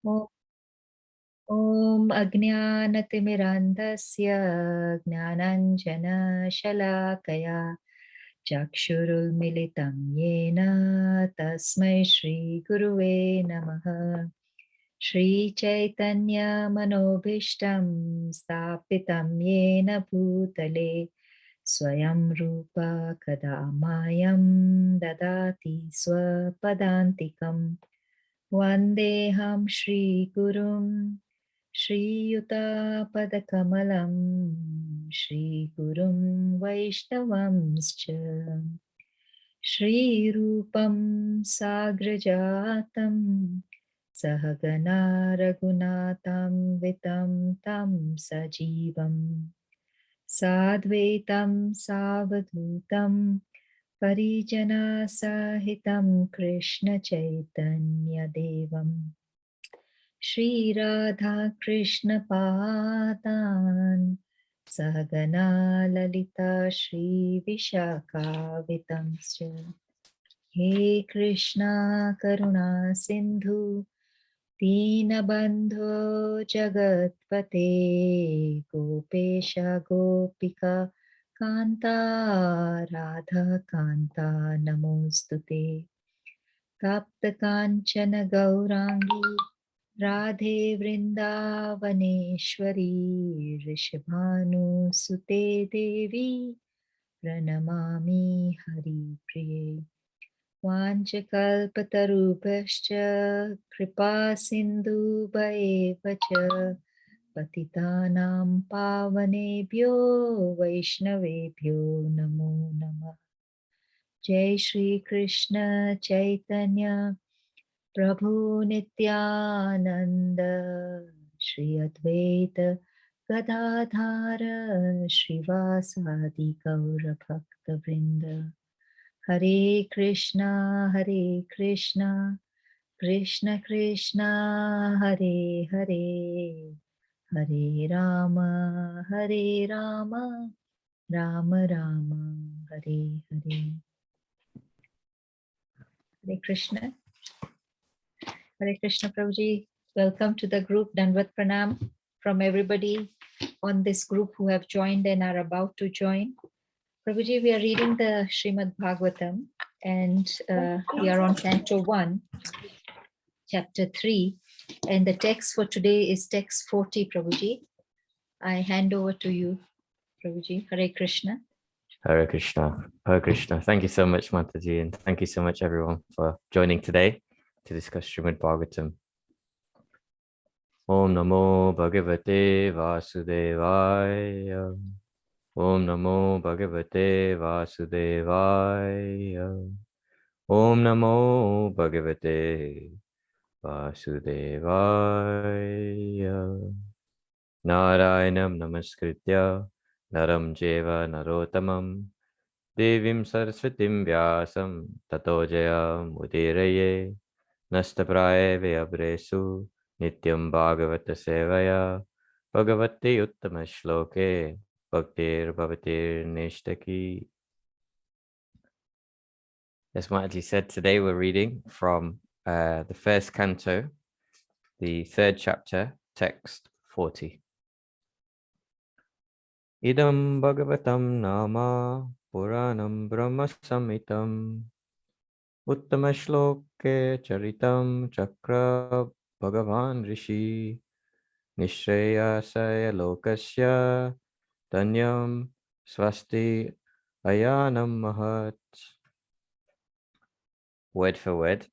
ॐ अज्ञानतिमिरान्धस्य ज्ञानाञ्जनशलाकया चक्षुरुन्मिलितं येन तस्मै श्रीगुरुवे नमः। श्रीचैतन्यमनोभीष्टं स्थापितं येन भूतले स्वयं रूप कदा मायं ददाति स्वपदान्तिकम्। वन्देऽहं श्रीगुरुं श्रीयुतापदकमलं श्रीगुरुं वैष्णवंश्च श्रीरूपं साग्रजातं सहगना रघुनाथान्वितं तं सजीवम् साद्वैतं सावधूतं परिजनसहितं कृष्णचैतन्यदेवं श्रीराधाकृष्णपादान् सहगना ललिता श्रीविशाखावितंश्च हे कृष्णा करुणा सिन्धु दीनबन्धो जगत्पते गोपेश गोपिका कान्ता राधा कान्ता नमोऽस्तुते तप्तकाञ्चन गौराङ्गी राधे वृन्दावनेश्वरी ऋषभानुसुते देवी प्रणमामि हरिप्रिये वाञ्छकल्पतरुभ्यश्च कृपा सिन्धुभ्येव च पतितानां पावनेभ्यो वैष्णवेभ्यो नमो नमः। जय श्री कृष्ण चैतन्य प्रभु नित्यानंद श्री अद्वैत गदाधर श्रीवासादि गौर भक्त वृंद। हरे Krishna Krishna Krishna Hare Hare Hare Ram Ram Ram Hare Hare. Hare Krishna. Hare Krishna Prabhuji. Welcome to the group. Dandavat Pranam from everybody on this group who have joined and are about to join. Prabhuji, we are reading the Srimad Bhagavatam and we are on Canto 1, Chapter 3. And the text for today is text 40, Prabhuji. I hand over to you, Prabhuji. Hare Krishna. Hare Krishna. Hare Krishna. Thank you so much, Mataji, and thank you so much, everyone, for joining today to discuss Srimad Bhagavatam. Om Namo Bhagavate Vasudevaya. Om Namo Bhagavate Vasudevaya. Om Namo Bhagavate Vasudevaya. Narayanam Namaskritya Naram Jeva Narotamam Devim Saraswatim Vyasam Tato Jayam Udiraye Nastapraye Vyabresu Nityam Bhagavata Sevaya Bhagavati Uttama Shloke Bhaktir Bhavatir Nishtaki. As Mataji said, today we're reading from the first canto, the third chapter, text 40. Idam Bhagavatam Nama Puranam Brahma Samhitam Uttama Shloke Charitam Chakra Bhagavan Rishi Nishreyasaya Lokasya Danyam Swasti Ayanam Mahat. Word for word.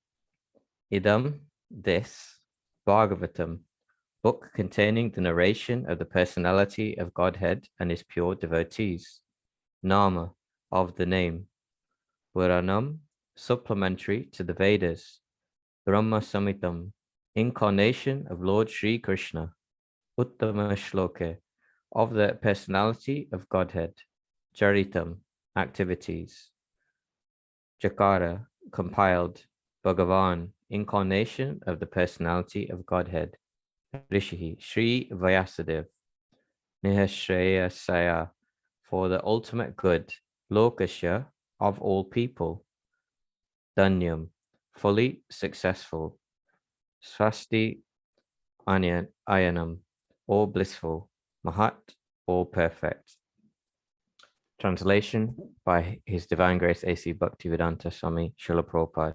Idam, this, Bhagavatam, book containing the narration of the personality of Godhead and his pure devotees. Nama, of the name. Puranam, supplementary to the Vedas. Brahma Samhitam, incarnation of Lord Sri Krishna. Uttama Shloke, of the personality of Godhead. Charitam, activities. Jakara, compiled. Bhagavan, incarnation of the personality of Godhead. Rishi, Sri Vyasadeva. Nihashreyasaya, for the ultimate good. Lokasya, of all people. Danyam, fully successful. Swasti Ayanam, all blissful, Mahat, all perfect. Translation by His Divine Grace A.C. Bhaktivedanta Swami Srila Prabhupada.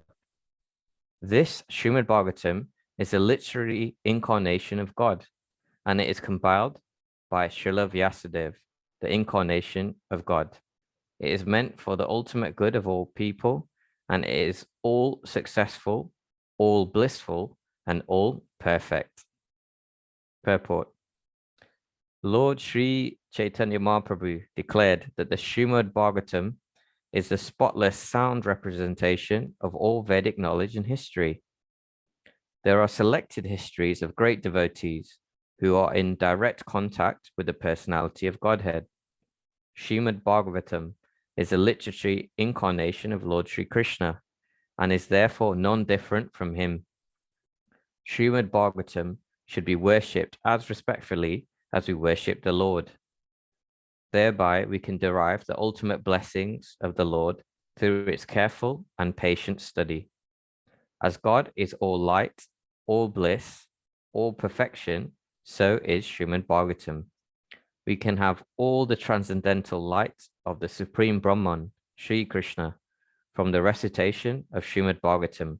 This Srimad Bhagavatam is a literary incarnation of God, and it is compiled by Srila Vyasadeva, the incarnation of God. It is meant for the ultimate good of all people, and it is all successful, all blissful, and all perfect. Purport. Lord Sri Chaitanya Mahaprabhu declared that the Srimad Bhagavatam is the spotless sound representation of all Vedic knowledge and history. There are selected histories of great devotees who are in direct contact with the personality of Godhead. Srimad Bhagavatam is a literary incarnation of Lord Sri Krishna and is therefore non-different from him. Srimad Bhagavatam should be worshipped as respectfully as we worship the Lord. Thereby, we can derive the ultimate blessings of the Lord through its careful and patient study. As God is all light, all bliss, all perfection, so is Srimad Bhagavatam. We can have all the transcendental light of the Supreme Brahman, Sri Krishna, from the recitation of Srimad Bhagavatam,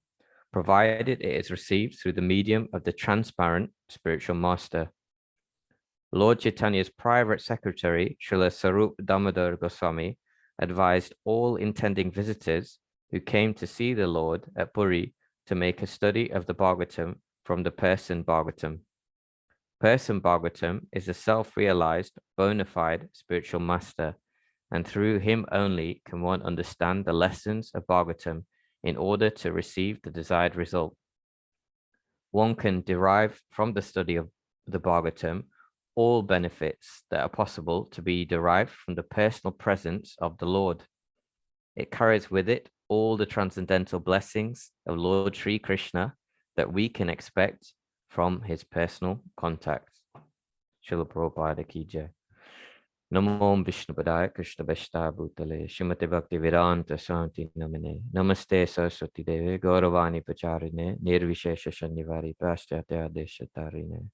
provided it is received through the medium of the transparent spiritual master. Lord Chaitanya's private secretary, Srila Sarup Damodar Goswami, advised all intending visitors who came to see the Lord at Puri to make a study of the Bhagavatam from the Person Bhagavatam. Person Bhagavatam is a self-realized, bona fide spiritual master, and through him only can one understand the lessons of Bhagavatam in order to receive the desired result. One can derive from the study of the Bhagavatam all benefits that are possible to be derived from the personal presence of the Lord. It carries with it all the transcendental blessings of Lord Sri Krishna that we can expect from his personal contact. Srila Prabhupada Ki Jai. Namo Vishnu Padaya Krishna Vashta Bhutale Srimati Bhakti Vedanta Santi Namane Namaste Saraswati Deve Gauravani Pacharine Nirvishesha Shanivari Paschatya Deshatarine.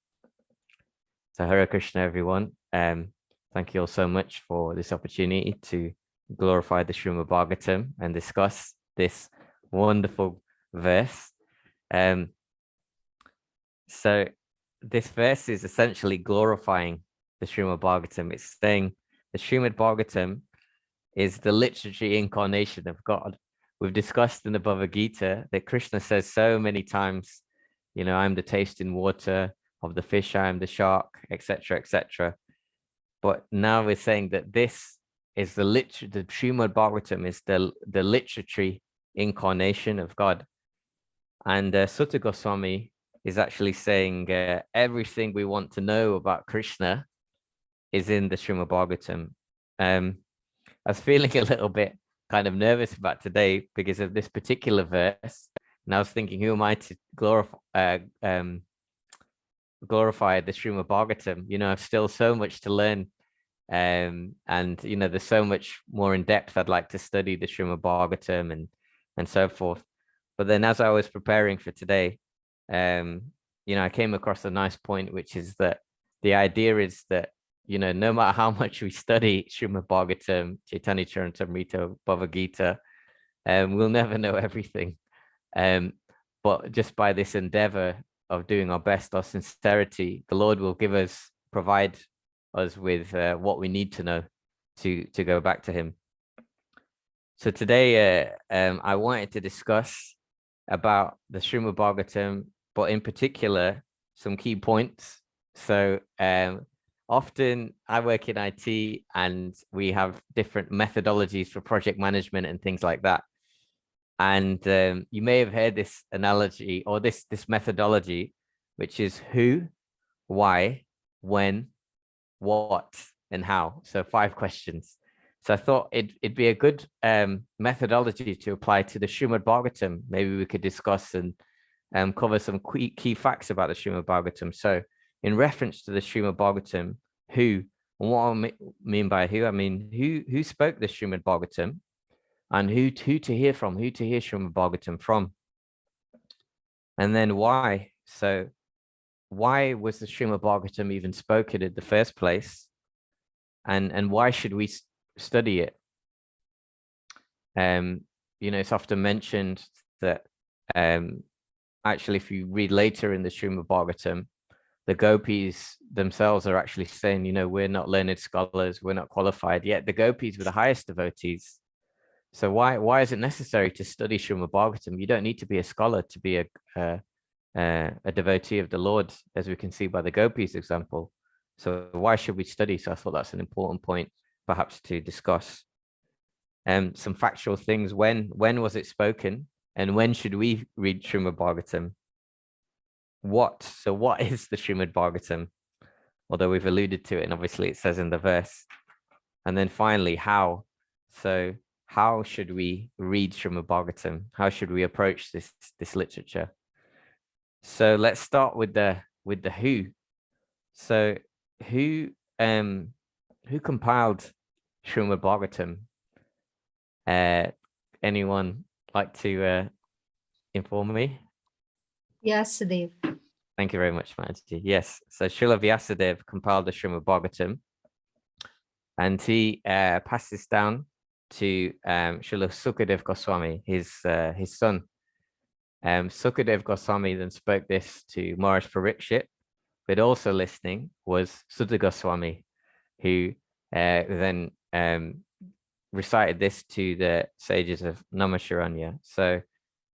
So Hare Krishna, everyone. Thank you all so much for this opportunity to glorify the Srimad Bhagavatam and discuss this wonderful verse. So this verse is essentially glorifying the Srimad Bhagavatam. It's saying the Srimad Bhagavatam is the literary incarnation of God. We've discussed in the Bhagavad Gita that Krishna says so many times, you know, I'm the tasting water of the fish, I am the shark, etc., etc. But now we're saying that this is the Srimad Bhagavatam is the literary incarnation of God. And Sutta Goswami is actually saying everything we want to know about Krishna is in the Srimad Bhagavatam. I was feeling a little bit kind of nervous about today because of this particular verse. And I was thinking, who am I to glorify the Srimad Bhagavatam? You know, I've still so much to learn. And, you know, there's so much more in depth I'd like to study the Srimad Bhagavatam and so forth. But then as I was preparing for today, you know, I came across a nice point, which is that the idea is that, you know, no matter how much we study Srimad Bhagavatam, Chaitanya Charitamrita, Bhagavad Gita, we'll never know everything. But just by this endeavor of doing our best, our sincerity, the Lord will provide us with what we need to know to go back to him. So today, I wanted to discuss about the Srimad Bhagavatam, but in particular, some key points. So often I work in IT and we have different methodologies for project management and things like that. And you may have heard this analogy or this methodology, which is who, why, when, what, and how. So 5 questions. So I thought it'd be a good methodology to apply to the Srimad Bhagavatam. Maybe we could discuss and cover some key facts about the Srimad Bhagavatam. So in reference to the Srimad Bhagavatam, who, and what I mean by who, I mean who spoke the Srimad Bhagavatam and who to hear from, who to hear Srimad Bhagavatam from. And then why. So why was the Srimad Bhagavatam even spoken in the first place? And why should we study it? It's often mentioned that actually, if you read later in the Srimad Bhagavatam, the gopis themselves are actually saying, we're not learned scholars, we're not qualified, yet the gopis were the highest devotees. So why is it necessary to study Srimad Bhagavatam? You don't need to be a scholar to be a devotee of the Lord, as we can see by the gopis example. So why should we study? So I thought that's an important point perhaps to discuss. Some factual things. When was it spoken? And when should we read Srimad Bhagavatam? What is the Srimad Bhagavatam? Although we've alluded to it, and obviously it says in the verse. And then finally, how? So how should we read Srimad Bhagavatam? How should we approach this literature? So let's start with the who. So who compiled Srimad Bhagavatam? Anyone like to inform me? Vyasadeva. Thank you very much, Mataji. Yes, so Srila Vyasadeva compiled the Srimad Bhagavatam, and he passed this down to Srila Sukadeva Goswami, his son. Sukadeva Goswami then spoke this to Maharaj Parikshit, but also listening was Sutta Goswami, who then recited this to the sages of Namasharanya. So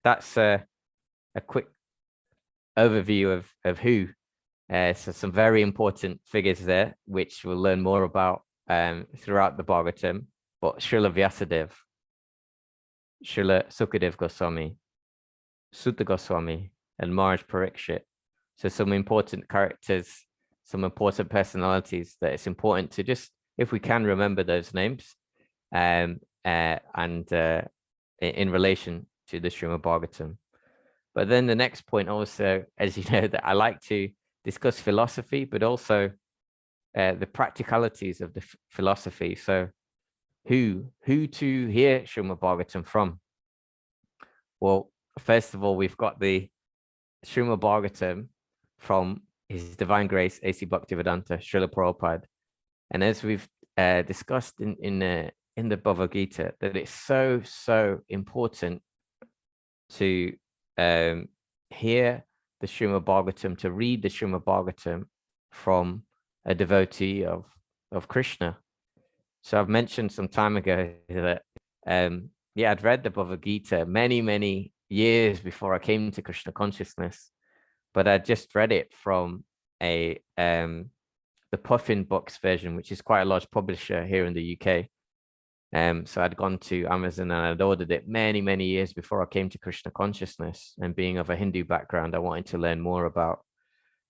that's a quick overview of who. So some very important figures there, which we'll learn more about throughout the Bhagavatam. But Srila Vyasadeva, Srila Sukadeva Goswami, Sutta Goswami, and Maharaj Parikshit. So some important characters, some important personalities that it's important to just, if we can, remember those names, and in relation to the Srimad Bhagavatam. But then the next point also, as you know, that I like to discuss philosophy, but also the practicalities of the philosophy. So who to hear Srimad Bhagavatam from? Well, first of all, we've got the Srimad Bhagavatam from His Divine Grace A.C. Bhaktivedanta, Srila Prabhupada. And as we've discussed in the Bhagavad Gita, that it's so important to hear the Srimad Bhagavatam, to read the Srimad Bhagavatam from a devotee of Krishna. So I've mentioned some time ago that I'd read the Bhagavad Gita many years before I came to Krishna consciousness, but I just read it from the Puffin Books version, which is quite a large publisher here in the UK. So I'd gone to Amazon and I'd ordered it many years before I came to Krishna consciousness. And being of a Hindu background, I wanted to learn more about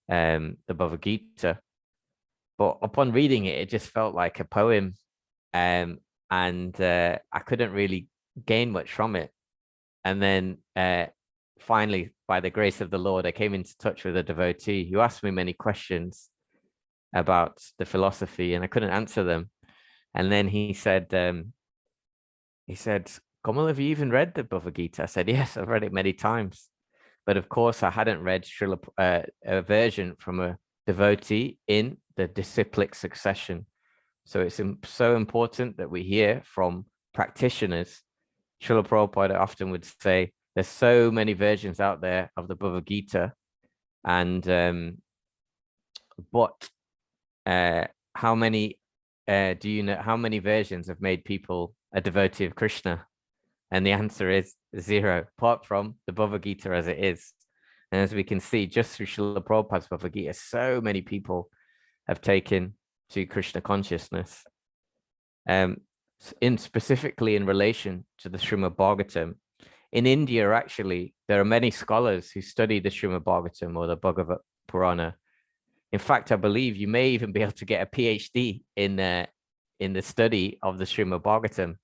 the Bhagavad Gita. But upon reading it, it just felt like a poem, and I couldn't really gain much from it. And then finally, by the grace of the Lord, I came into touch with a devotee who asked me many questions about the philosophy, and I couldn't answer them. And then he said, Kamal, have you even read the Bhagavad Gita? I said, yes, I've read it many times. But of course, I hadn't read a version from a devotee in the disciplic succession. So it's so important that we hear from practitioners. Srila Prabhupada often would say, there's so many versions out there of the Bhagavad Gita. And but how many do you know, how many versions have made people a devotee of Krishna? And the answer is 0, apart from the Bhagavad Gita as it is. And as we can see, just through Srila Prabhupada's Bhagavad Gita, so many people have taken to Krishna consciousness. Specifically in relation to the Srimad Bhagavatam, in India, actually, there are many scholars who study the Srimad Bhagavatam or the Bhagavad Purana. In fact, I believe you may even be able to get a PhD in the study of the Srimad Bhagavatam.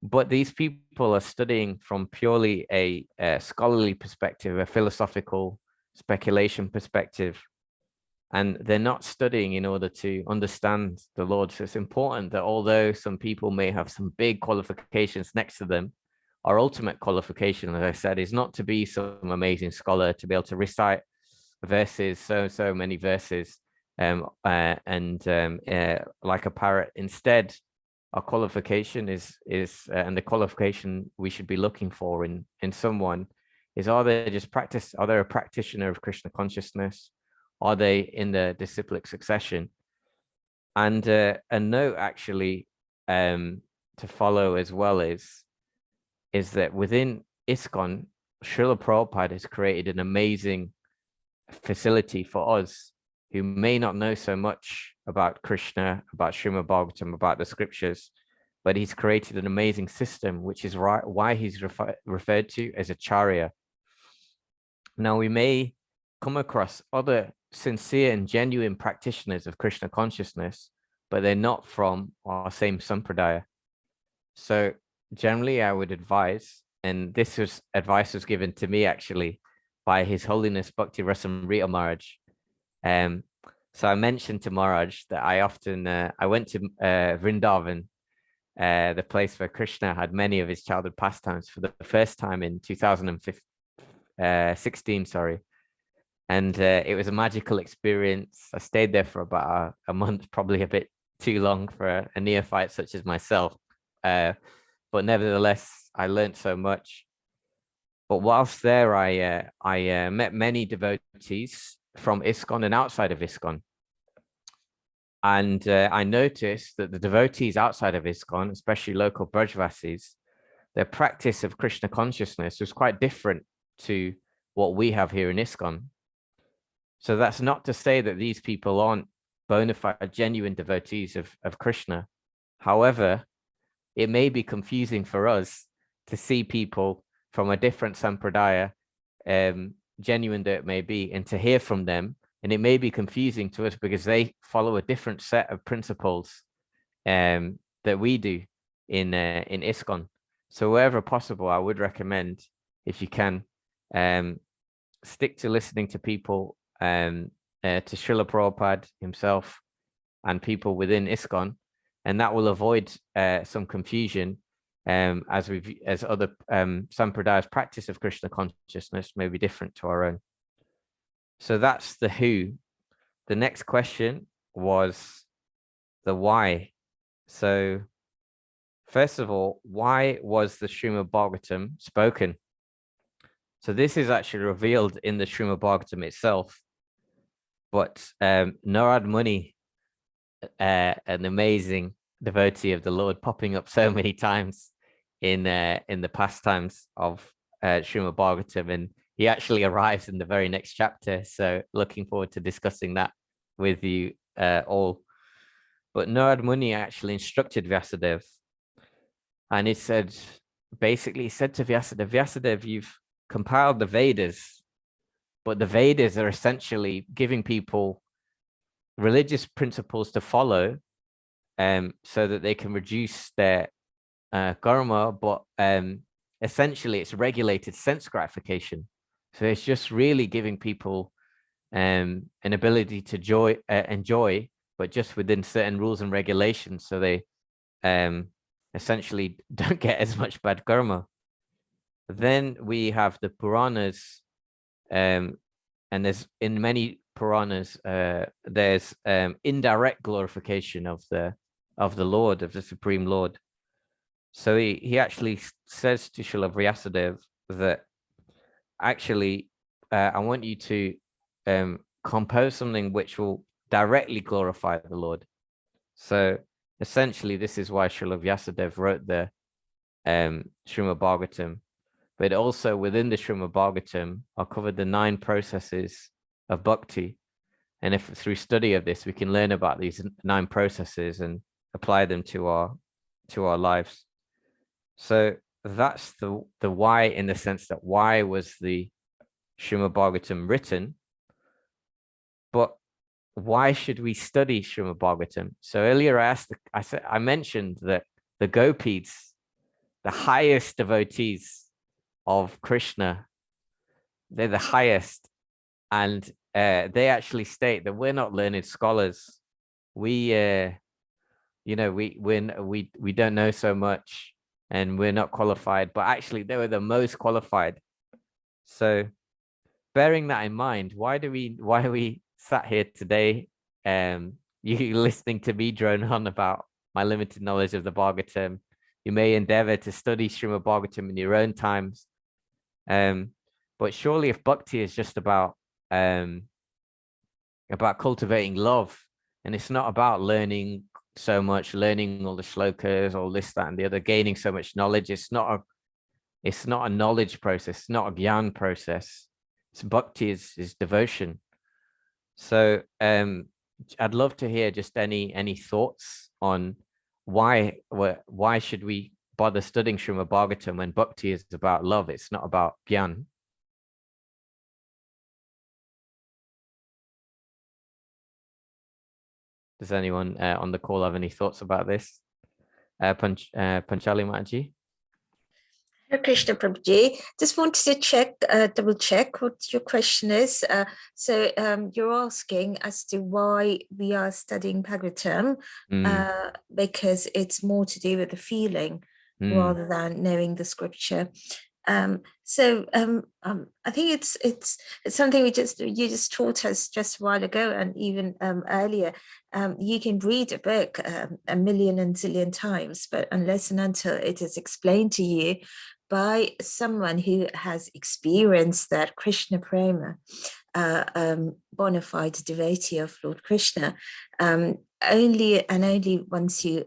But these people are studying from purely a scholarly perspective, a philosophical speculation perspective. And they're not studying in order to understand the Lord. So it's important that although some people may have some big qualifications next to them, our ultimate qualification, as I said, is not to be some amazing scholar, to be able to recite verses, so many verses, like a parrot. Instead, our qualification is and the qualification we should be looking for in someone is, are they a practitioner of Krishna consciousness? Are they in the disciplic succession? And a note actually to follow as well is that within ISKCON, Srila Prabhupada has created an amazing facility for us who may not know so much about Krishna, about Srimad Bhagavatam, about the scriptures, but he's created an amazing system, which is why he's referred to as Acharya. Now, we may come across other sincere and genuine practitioners of Krishna consciousness, but they're not from our same sampradaya. So generally, I would advise, and this advice was given to me actually by His Holiness Bhakti Rasamrita Maharaj. So I mentioned to Maharaj that I often, I went to Vrindavan, the place where Krishna had many of his childhood pastimes, for the first time in 2016, sorry. And it was a magical experience. I stayed there for about a month, probably a bit too long for a neophyte such as myself. But nevertheless, I learned so much. But whilst there, I met many devotees from ISKCON and outside of ISKCON. And I noticed that the devotees outside of ISKCON, especially local Brajvasis, their practice of Krishna consciousness was quite different to what we have here in ISKCON. So that's not to say that these people aren't bona fide, genuine devotees of Krishna. However, it may be confusing for us to see people from a different sampradaya, genuine though it may be, and to hear from them. And it may be confusing to us because they follow a different set of principles that we do in ISKCON. So wherever possible, I would recommend, if you can, stick to listening to people, to Srila Prabhupada himself and people within ISKCON, and that will avoid some confusion as other sampradayas' practice of Krishna consciousness may be different to our own. So that's the who. The next question was the why. So first of all, why was the Srimad Bhagavatam spoken? So this is actually revealed in the Srimad Bhagavatam itself. But Narad Muni, an amazing devotee of the Lord, popping up so many times in the pastimes of Srimad Bhagavatam, and he actually arrives in the very next chapter. So looking forward to discussing that with you all. But Narad Muni actually instructed Vyasadeva, and he said to Vyasadeva, Vyasadeva, you've compiled the Vedas, but the Vedas are essentially giving people religious principles to follow, so that they can reduce their karma, but essentially it's regulated sense gratification. So it's just really giving people an ability to enjoy, but just within certain rules and regulations, so they essentially don't get as much bad karma. Then we have the Puranas, and there's in many Puranas, there's indirect glorification of the Lord, of the Supreme Lord. So he actually says to Srila Vyasadeva that actually, I want you to compose something which will directly glorify the Lord. So essentially, this is why Srila Vyasadeva wrote the Srimad Bhagavatam. But also within the Srimad Bhagavatam are covered the 9 processes of bhakti. And if through study of this, we can learn about these 9 processes and apply them to our lives. So that's the why, in the sense that why was the Srimad Bhagavatam written? But why should we study Srimad Bhagavatam? So earlier I mentioned that the gopis, the highest devotees of Krishna, they're the highest, and they actually state that we're not learned scholars. We don't know so much, and we're not qualified, but actually they were the most qualified. So bearing that in mind, why are we sat here today? You listening to me drone on about my limited knowledge of the Bhagavatam. You may endeavor to study Shrima Bhagavatam in your own times. But surely if Bhakti is just about cultivating love, and it's not about learning so much, learning all the shlokas, all this, that, and the other, gaining so much knowledge. It's not a knowledge process, it's not a gyan process. So Bhakti is devotion. So I'd love to hear just any thoughts on why should we bother studying Srimad Bhagavatam when Bhakti is about love? It's not about gyan. Does anyone on the call have any thoughts about this? Panchali Mataji? Hare Krishna Prabhuji, just wanted to check, double check what your question is. So you're asking as to why we are studying Bhagavatam, because it's more to do with the feeling rather than knowing the scripture. So I think it's something you just taught us just a while ago, and even earlier. You can read a book a million and zillion times, but unless and until it is explained to you by someone who has experienced that Krishna prema, bona fide devotee of Lord Krishna, only once you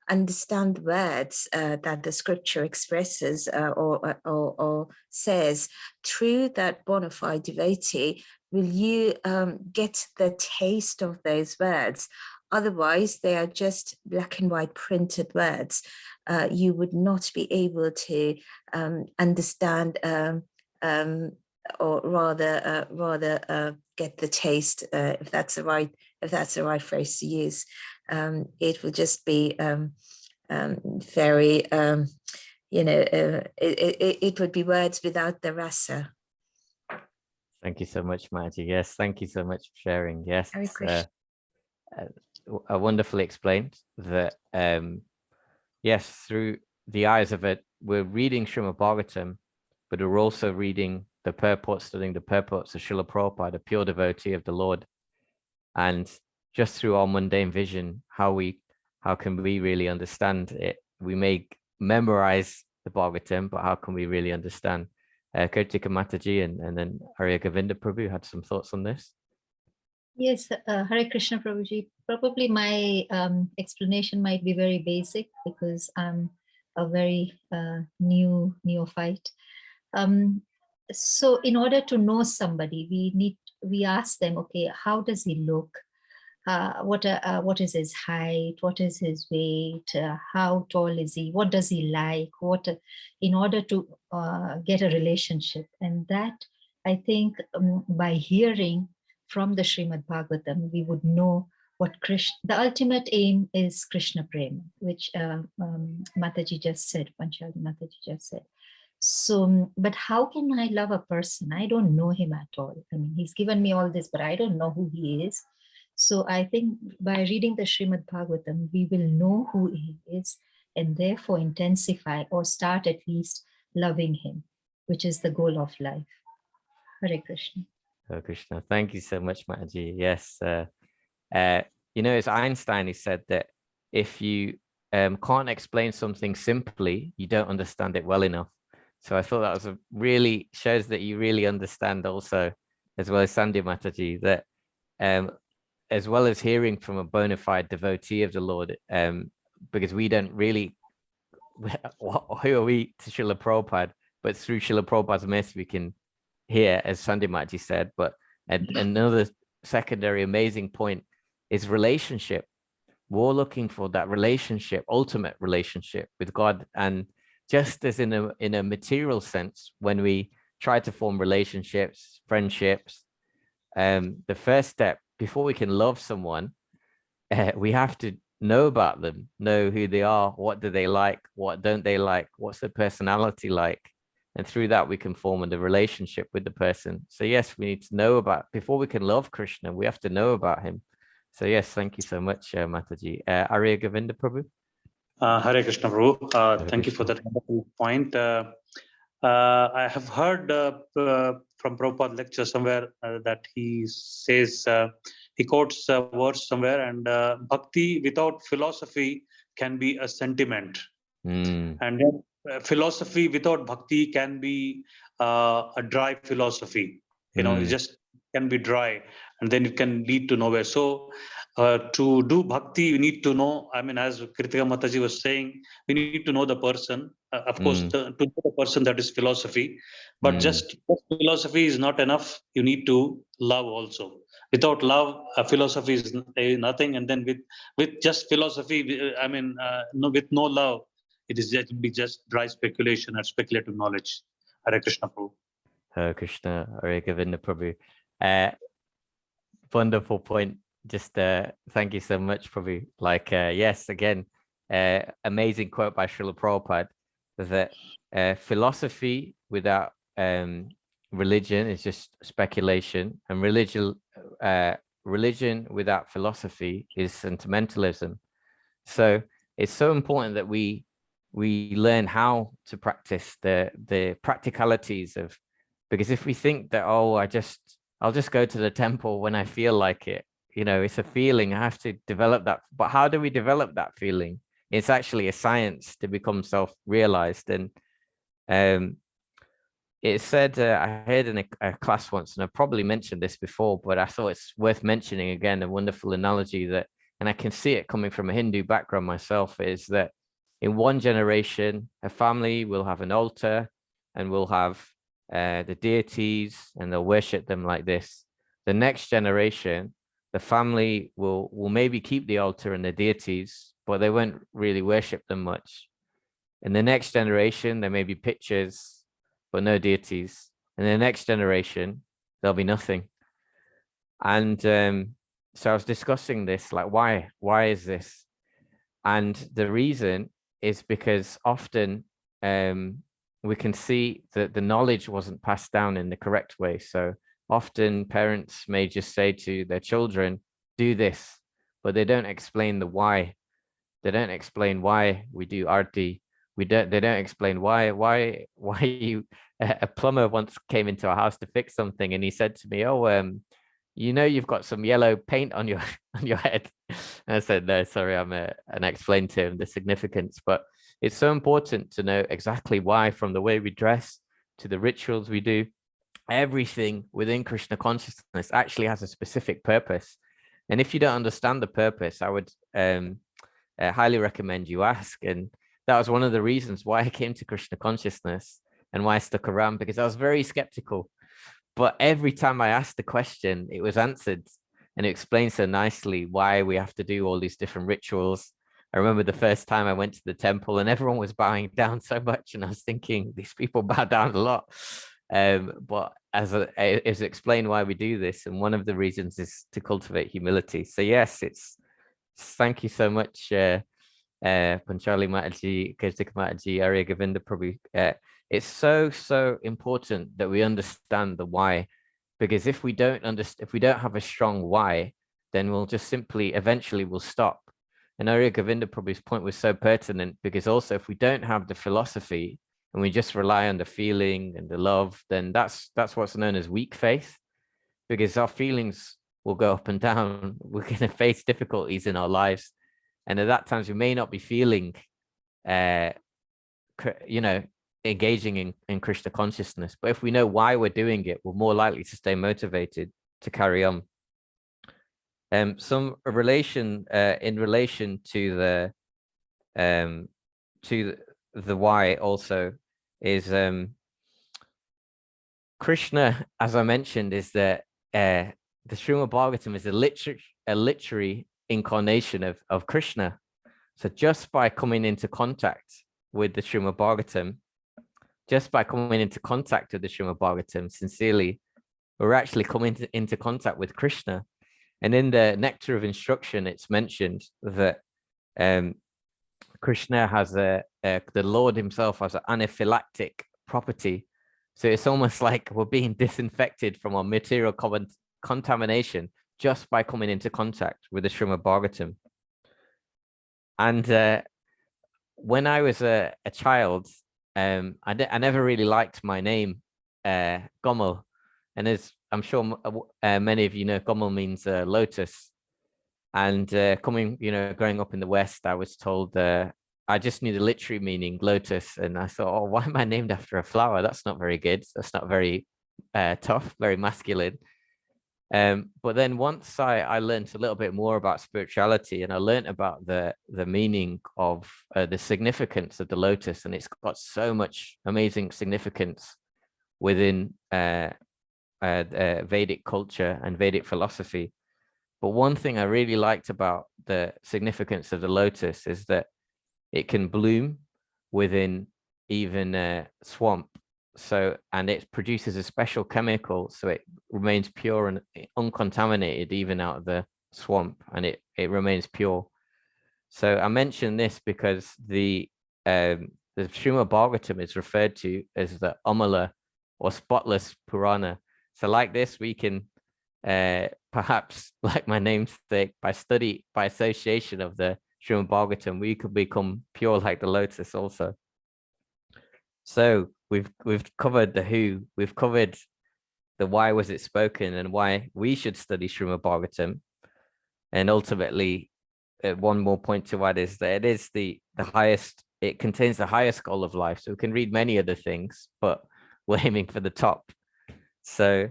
understand the words that the scripture expresses or says through that bona fide devotee, will you get the taste of those words. Otherwise, they are just black and white printed words. You would not be able to understand, or rather get the taste, if that's the right phrase to use. It will just be very, it would be words without the rasa. Thank you so much, Mataji. Yes, thank you so much for sharing. Yes, wonderfully explained that. Yes, through the eyes of it, we're reading Srimad Bhagavatam, but we're also reading the purports, studying the purports of Srila Prabhupada, a pure devotee of the Lord. And just through our mundane vision, how can we really understand it? We may memorize the Bhagavatam, but how can we really understand? Kartika Mataji and then Arya Govinda Prabhu had some thoughts on this. Yes, Hare Krishna Prabhuji. Probably my explanation might be very basic because I'm a very neophyte. So in order to know somebody, we ask them, okay, how does he look? What is his height? What is his weight? How tall is he? What does he like? In order to get a relationship, and that I think by hearing from the Srimad Bhagavatam, we would know what Krishna. The ultimate aim is Krishna Prema, which Mataji just said. Panchali Mataji just said. So, but how can I love a person? I don't know him at all. I mean, he's given me all this, but I don't know who he is. So I think by reading the Srimad Bhagavatam, we will know who he is and therefore intensify or start at least loving him, which is the goal of life. Hare Krishna. Hare Krishna. Thank you so much, Mataji. Yes. It's Einstein who said that if you can't explain something simply, you don't understand it well enough. So I thought that was really shows that you really understand also, as well as Sandy Mataji, that as well as hearing from a bona fide devotee of the Lord, because we don't really, who are we to Srila Prabhupada, but through Srila Prabhupada's message we can hear, as Sandy Mataji said. But another secondary amazing point is relationship. We're looking for that relationship, ultimate relationship with God. And just as in a material sense, when we try to form relationships, friendships, the first step before we can love someone, we have to know about them, know who they are, what do they like, what don't they like, what's their personality like. And through that, we can form a relationship with the person. So yes, we need to know about, before we can love Krishna, we have to know about him. So yes, thank you so much, Mataji. Arya Govinda Prabhu. Hare Krishna Prabhu. Thank you for that wonderful point. I have heard from Prabhupada lecture somewhere that he says, he quotes a verse somewhere, and bhakti without philosophy can be a sentiment. Mm, And then philosophy without bhakti can be a dry philosophy. You know, it mm, just can be dry, and then it can lead to nowhere. So to do bhakti, we need to know, I mean, as Kritika Mataji was saying, we need to know the person. Of course, mm, to know the person, that is philosophy. But mm, just philosophy is not enough. You need to love also. Without love, philosophy is nothing. And then with just philosophy, I mean, no, with no love, it is just be just dry speculation or speculative knowledge. Hare Krishna Prabhu. Hare Krishna, Hare Govinda Prabhu. Wonderful point. Just thank you so much, Prabhu. Like, yes, again, amazing quote by Srila Prabhupada that philosophy without religion is just speculation, and religion without philosophy is sentimentalism. So it's so important that we learn how to practice the practicalities of, because if we think that, oh, I'll just go to the temple when I feel like it, you know, it's a feeling, I have to develop that. But how do we develop that feeling? It's actually a science to become self-realized. And it said, I heard in a class once, and I probably mentioned this before, but I thought it's worth mentioning again, a wonderful analogy that, and I can see it coming from a Hindu background myself, is that in one generation, a family will have an altar and will have the deities, and they'll worship them like this. The next generation, the family will maybe keep the altar and the deities, but they won't really worship them much. In the next generation, there may be pictures, but no deities. In the next generation, there'll be nothing. And so I was discussing this, like, why is this? And the reason is because often we can see that the knowledge wasn't passed down in the correct way. So often parents may just say to their children, do this, but they don't explain the why. They don't explain why we do arti. They don't explain why you, a plumber once came into our house to fix something, and he said to me, oh, you know, you've got some yellow paint on your head. And I said, no, sorry, and I explained to him the significance. But it's so important to know exactly why, from the way we dress to the rituals we do. Everything within Krishna consciousness actually has a specific purpose. And if you don't understand the purpose, I would highly recommend you ask. And that was one of the reasons why I came to Krishna consciousness and why I stuck around, because I was very skeptical. But every time I asked the question, it was answered, and it explains so nicely why we have to do all these different rituals. I remember the first time I went to the temple and everyone was bowing down so much, and I was thinking, these people bow down a lot. But as explained why we do this, and one of the reasons is to cultivate humility. So yes, thank you so much, Panchali Mataji, Kirtika Mataji, Arya Govinda Prabhu. It's so important that we understand the why, because if we don't have a strong why, then we'll just simply eventually we'll stop. And Arya Govinda Prabhu's point was so pertinent, because also if we don't have the philosophy and we just rely on the feeling and the love, then that's what's known as weak faith, because our feelings will go up and down. We're going to face difficulties in our lives, and at that times we may not be feeling engaging in Krishna consciousness. But if we know why we're doing it, we're more likely to stay motivated to carry on. Some relation in relation to the why also is Krishna, as I mentioned, is that the Shrima Bhagavatam is a literary incarnation of Krishna. So just by coming into contact with the Shrima Bhagavatam, sincerely, we're actually coming into contact with Krishna. And in the Nectar of Instruction, it's mentioned that Krishna has the Lord himself has an anaphylactic property. So it's almost like we're being disinfected from our material contamination just by coming into contact with the Srimad Bhagavatam. And when I was a child, I never really liked my name, Kamal, and as I'm sure many of you know, Kamal means lotus. And growing up in the West, I was told I just knew the literary meaning, lotus, and I thought, oh, why am I named after a flower? That's not very good. That's not very tough, very masculine. But then once I learned a little bit more about spirituality, and I learned about the meaning of the significance of the lotus, and it's got so much amazing significance within Vedic culture and Vedic philosophy. But one thing I really liked about the significance of the lotus is that it can bloom within even a swamp. So, and it produces a special chemical, so it remains pure and uncontaminated even out of the swamp, and it remains pure. So I mention this because the Shrima Bhagavatam is referred to as the Amala or spotless Purana. So like this, we can perhaps, like my namesake, by association of the Shrima Bhagavatam, we could become pure like the lotus also. So we've covered the who, we've covered the why was it spoken and why we should study Shrima Bhagavatam. And ultimately, one more point to add is that it is the highest, it contains the highest goal of life. So we can read many other things, but we're aiming for the top. So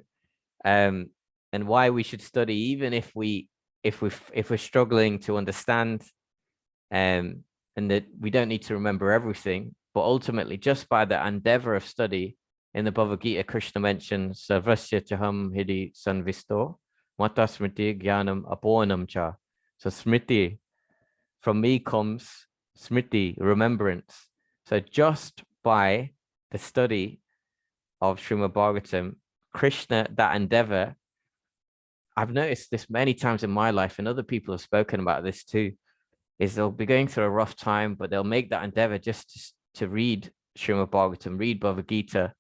and why we should study, even if we're struggling to understand, and that we don't need to remember everything, but ultimately just by the endeavor of study. In the Bhagavad Gita, Krishna mentions Sarvasya Chaham Hidi Sanvisto Mata Smriti Jnanam Apornam Cha. So Smriti, from me comes Smriti, remembrance. So just by the study of Srimad Bhagavatam, Krishna, that endeavor, I've noticed this many times in my life, and other people have spoken about this too, is they'll be going through a rough time, but they'll make that endeavor just to read Srimad Bhagavatam, read Bhagavad Gita.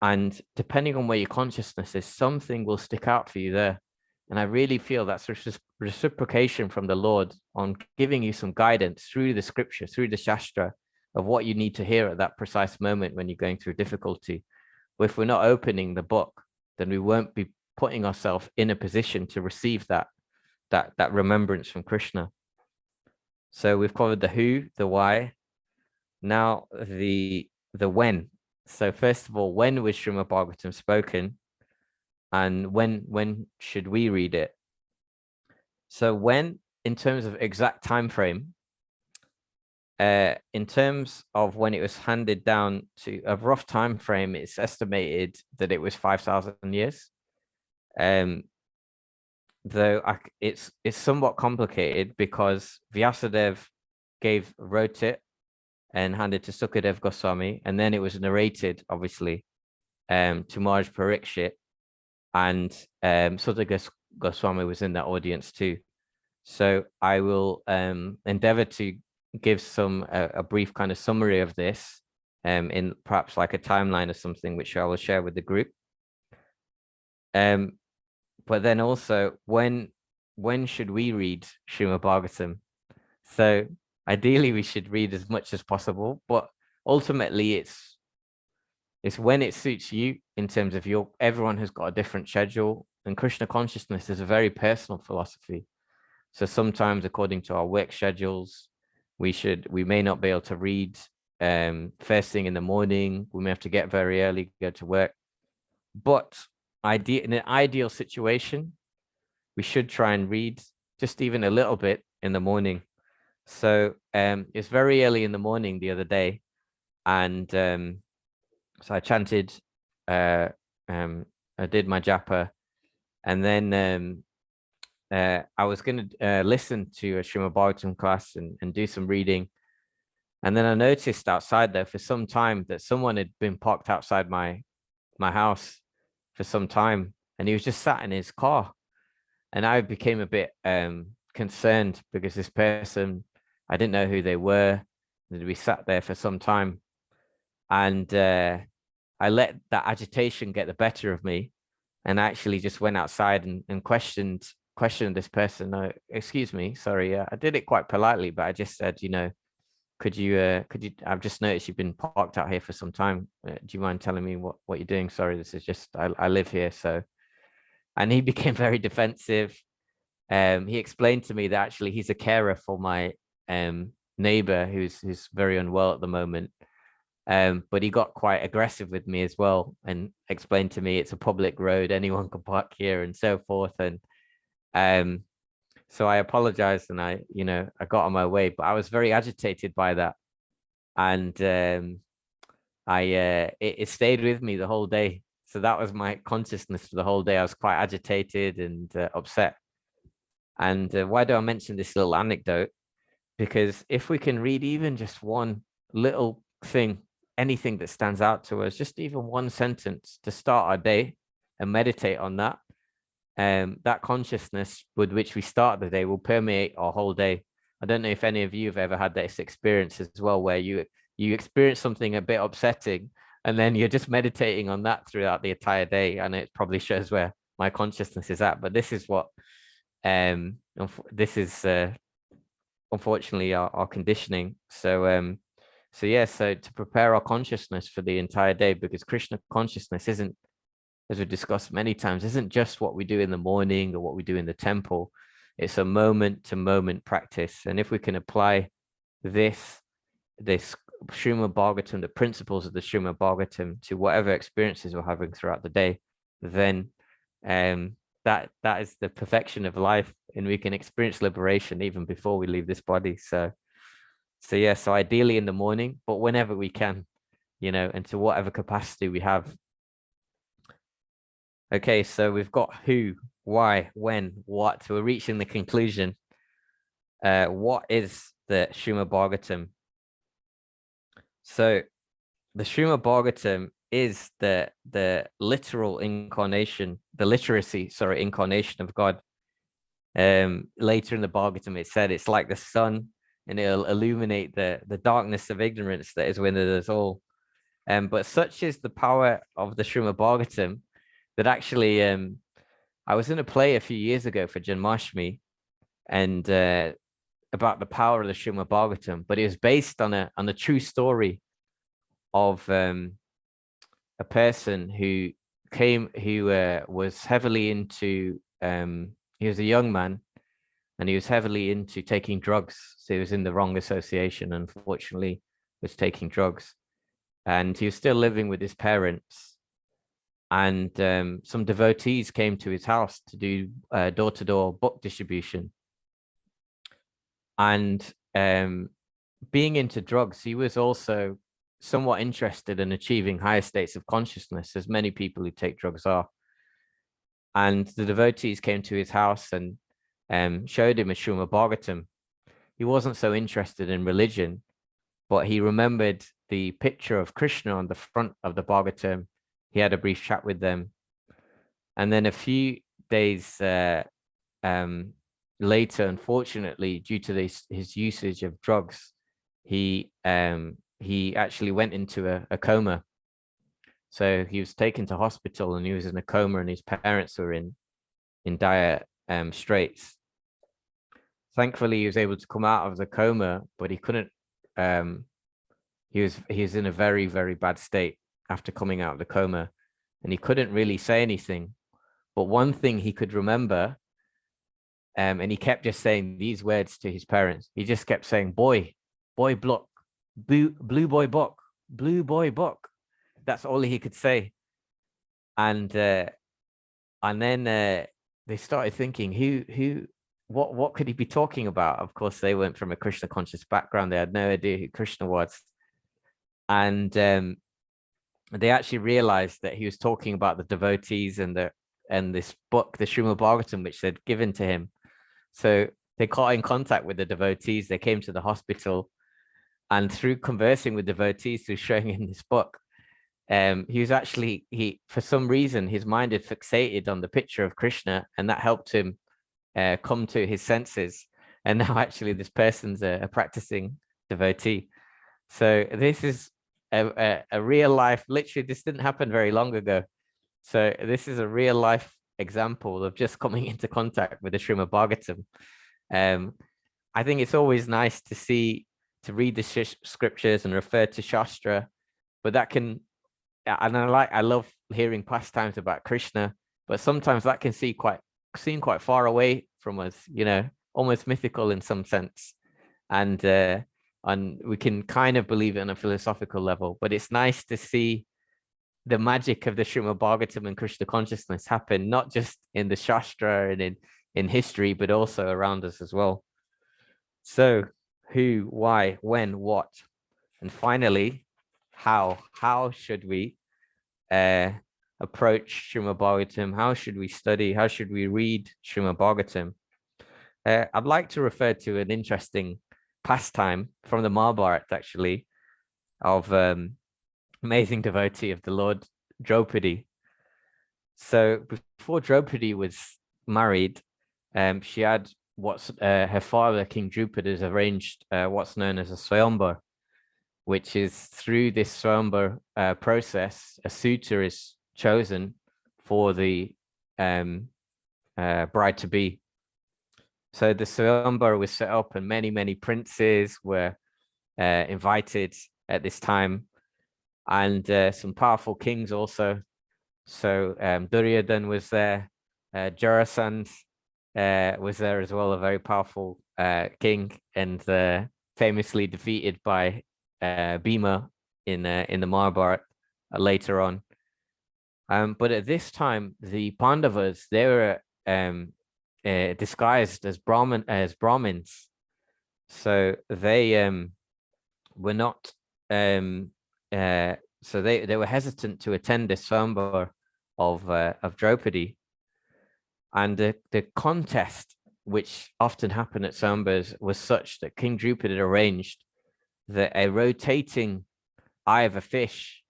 And depending on where your consciousness is, something will stick out for you there. And I really feel that's reciprocation from the Lord on giving you some guidance through the scripture, through the Shastra, of what you need to hear at that precise moment when you're going through difficulty. But if we're not opening the book, then we won't be putting ourselves in a position to receive that remembrance from Krishna. So we've covered the who, the why. Now the when. So first of all, when was Srimad Bhagavatam spoken, and when should we read it? So when, in terms of exact time frame, in terms of when it was handed down, to a rough time frame, it's estimated that it was 5,000 years. Though it's somewhat complicated because Vyasadeva wrote it and handed to Sukadev Goswami, and then it was narrated, obviously, to Maharaj Parikshit, and Sutta Goswami was in that audience too. So I will endeavor to give a brief kind of summary of this, in perhaps like a timeline or something, which I will share with the group. But then also, when should we read Srimad Bhagavatam? So ideally, we should read as much as possible, but ultimately, it's when it suits you, in terms of everyone has got a different schedule, and Krishna consciousness is a very personal philosophy. So sometimes, according to our work schedules, we may not be able to read first thing in the morning. We may have to get very early, go to work. But in an ideal situation, we should try and read just even a little bit in the morning. So it's very early in the morning the other day, and so I chanted, I did my japa, and then I was going to listen to a Srimad Bhagavatam class and do some reading. And then I noticed outside there for some time that someone had been parked outside my house for some time, and he was just sat in his car. And I became a bit concerned because this person, I didn't know who they were. We sat there for some time, and I let that agitation get the better of me, and I actually just went outside and questioned this person. Excuse me, sorry, I did it quite politely, but I just said, could you, I've just noticed you've been parked out here for some time. Do you mind telling me what you're doing? Sorry, this is just, I live here. So, and he became very defensive. He explained to me that actually he's a carer for my neighbor who's very unwell at the moment. But he got quite aggressive with me as well and explained to me it's a public road, anyone can park here and so forth. And so I apologized and I got on my way, but I was very agitated by that. And it stayed with me the whole day. So that was my consciousness for the whole day. I was quite agitated and upset. And why do I mention this little anecdote? Because if we can read even just one little thing, anything that stands out to us, just even one sentence to start our day and meditate on that, that consciousness with which we start the day will permeate our whole day. I don't know if any of you have ever had this experience as well, where you experience something a bit upsetting and then you're just meditating on that throughout the entire day. And it probably shows where my consciousness is at, but this is what this is unfortunately our conditioning. So so to prepare our consciousness for the entire day, because Krishna consciousness isn't, as we've discussed many times, isn't just what we do in the morning or what we do in the temple. It's a moment to moment practice. And if we can apply this Shrima Bhagavatam, the principles of the Shrima Bhagavatam, to whatever experiences we're having throughout the day, then that is the perfection of life, and we can experience liberation even before we leave this body. So ideally in the morning, but whenever we can, and to whatever capacity we have. Okay, so we've got who, why, when, what. So we're reaching the conclusion. What is the Shrima Bhagavatam? So the Shrima Bhagavatam is the literal incarnation, incarnation of God. Later in the Bhagavatam, it said it's like the sun, and it'll illuminate the darkness of ignorance that is within us all. But such is the power of the Shrima Bhagavatam that actually, I was in a play a few years ago for Janmashtami, and about the power of the Shrima Bhagavatam, but it was based on a true story of a person who was heavily into, he was a young man, and he was heavily into taking drugs. So he was in the wrong association, unfortunately, was taking drugs. And he was still living with his parents. And some devotees came to his house to do door-to-door book distribution. And being into drugs, he was also somewhat interested in achieving higher states of consciousness, as many people who take drugs are. And the devotees came to his house and showed him a Shrima Bhagavatam. He wasn't so interested in religion, but he remembered the picture of Krishna on the front of the Bhagavatam. He had a brief chat with them. And then a few days later, unfortunately, due to his usage of drugs, he actually went into a coma. So he was taken to hospital and he was in a coma, and his parents were in dire straits. Thankfully, he was able to come out of the coma, but he couldn't. He was in a very, very bad state after coming out of the coma, and he couldn't really say anything. But one thing he could remember, and he kept just saying these words to his parents. He just kept saying, "Boy, block, blue boy buck, blue boy buck." That's all he could say. And then they started thinking, what could he be talking about? Of course, they weren't from a Krishna conscious background. They had no idea who Krishna was. And they actually realized that he was talking about the devotees and this book, the Shrima Bhagavatam, which they'd given to him. So they got in contact with the devotees. They came to the hospital, and through conversing with devotees, through showing him this book, for some reason, his mind had fixated on the picture of Krishna, and that helped him come to his senses. And now actually this person's a practicing devotee. So this is a real life, literally this didn't happen very long ago. So this is a real life example of just coming into contact with the Shrima Bhagavatam. I think it's always nice to see to read the scriptures and refer to Shastra, but that can, and I love hearing pastimes about Krishna, but sometimes that can seem quite far away from us, you know, almost mythical in some sense. And we can kind of believe it on a philosophical level, but it's nice to see the magic of the Srimad Bhagavatam and Krishna consciousness happen, not just in the Shastra and in history, but also around us as well. So who, why, when, what, and finally, how should we approach Srimad Bhagavatam? How should we study? How should we read Srimad Bhagavatam? I'd like to refer to an interesting pastime from the Mahabharata, actually, of amazing devotee of the Lord Draupadi. So before Draupadi was married, she had her father, King Drupad, has arranged what's known as a Swayamvar, which is through this Swayamvar process, a suitor is chosen for the bride-to-be. So the Swayamvar was set up, and many princes were invited at this time, and some powerful kings also. So Duryodhan was there, Jarasandh was there as well, a very powerful king, and famously defeated by Bhima in the Mahabharata later on. But at this time, the Pandavas, they were disguised as Brahmins, so they were not. So they were hesitant to attend this Swayamvar of Draupadi, and the contest, which often happened at Swayamvars, was such that King Drupad had arranged that a rotating eye of a fish,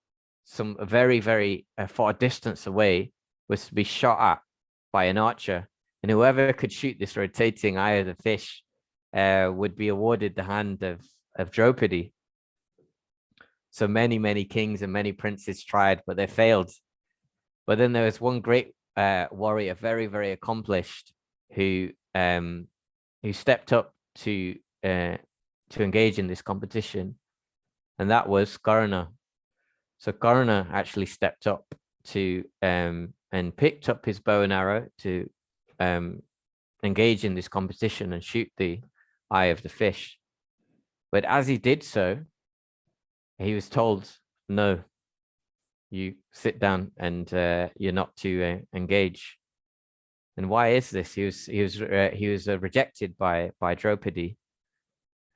some very far distance away, was to be shot at by an archer, and whoever could shoot this rotating eye of the fish would be awarded the hand of Draupadi. So many kings and many princes tried, but they failed. But then there was one great warrior, very accomplished, who stepped up to engage in this competition, and that was Karna. So Karna actually stepped up to and picked up his bow and arrow to engage in this competition and shoot the eye of the fish. But as he did so, he was told, no, you sit down and you're not to engage. And why is this? He was rejected by Draupadi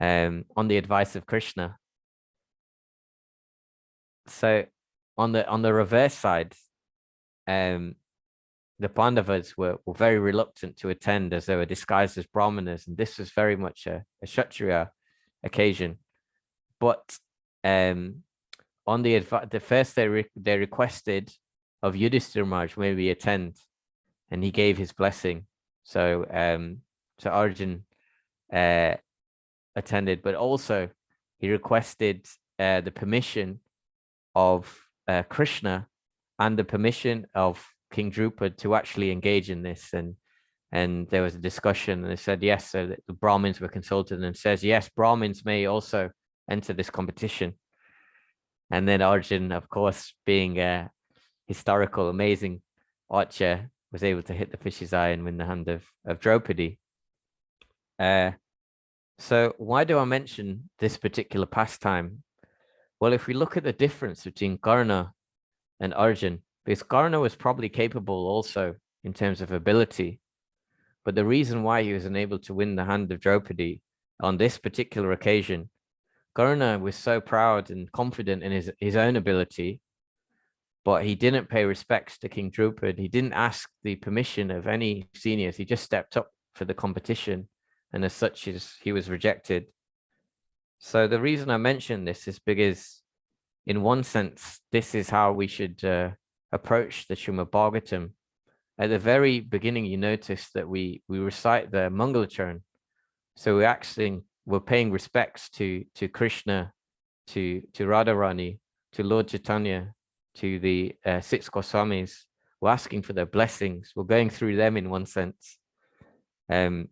on the advice of Krishna. So on the reverse side, the Pandavas were very reluctant to attend, as they were disguised as Brahmanas, and this was very much a Kshatriya occasion. But on the first, they requested of Yudhishthira Maharaj maybe attend, and he gave his blessing. So so Arjun attended, but also he requested the permission of Krishna and the permission of King Drupad to actually engage in this. And there was a discussion, and they said yes. So the Brahmins were consulted, and says yes, Brahmins may also enter this competition. And then Arjun, of course, being a historical, amazing archer, was able to hit the fish's eye and win the hand of Draupadi. So why do I mention this particular pastime? Well, if we look at the difference between Karna and Arjun, because Karna was probably capable also in terms of ability, but the reason why he was unable to win the hand of Draupadi on this particular occasion, Karna was so proud and confident in his own ability, but he didn't pay respects to King Drupad. He didn't ask the permission of any seniors. He just stepped up for the competition, and as such, he was rejected. So the reason I mention this is because, in one sense, this is how we should approach the Srimad Bhagavatam. At the very beginning, you notice that we recite the Mangalacharan. So we're paying respects to Krishna, to Radharani, to Lord Chaitanya, to the 6 Goswamis. We're asking for their blessings. We're going through them in one sense. We're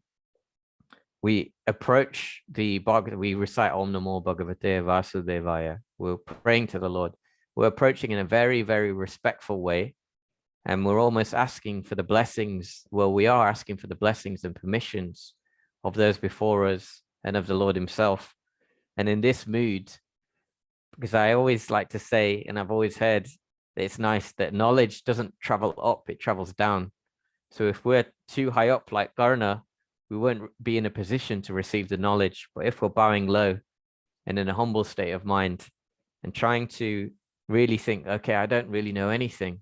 we approach the Bhagavad, we recite Om Namo Bhagavate Vasudevaya. We're praying to the Lord. We're approaching in a very, very respectful way. And we're almost asking for the blessings. Well, we are asking for the blessings and permissions of those before us and of the Lord himself. And in this mood, because I always like to say, and I've always heard that it's nice that knowledge doesn't travel up, it travels down. So if we're too high up like Garna, we won't be in a position to receive the knowledge. But if we're bowing low and in a humble state of mind and trying to really think, okay, I don't really know anything.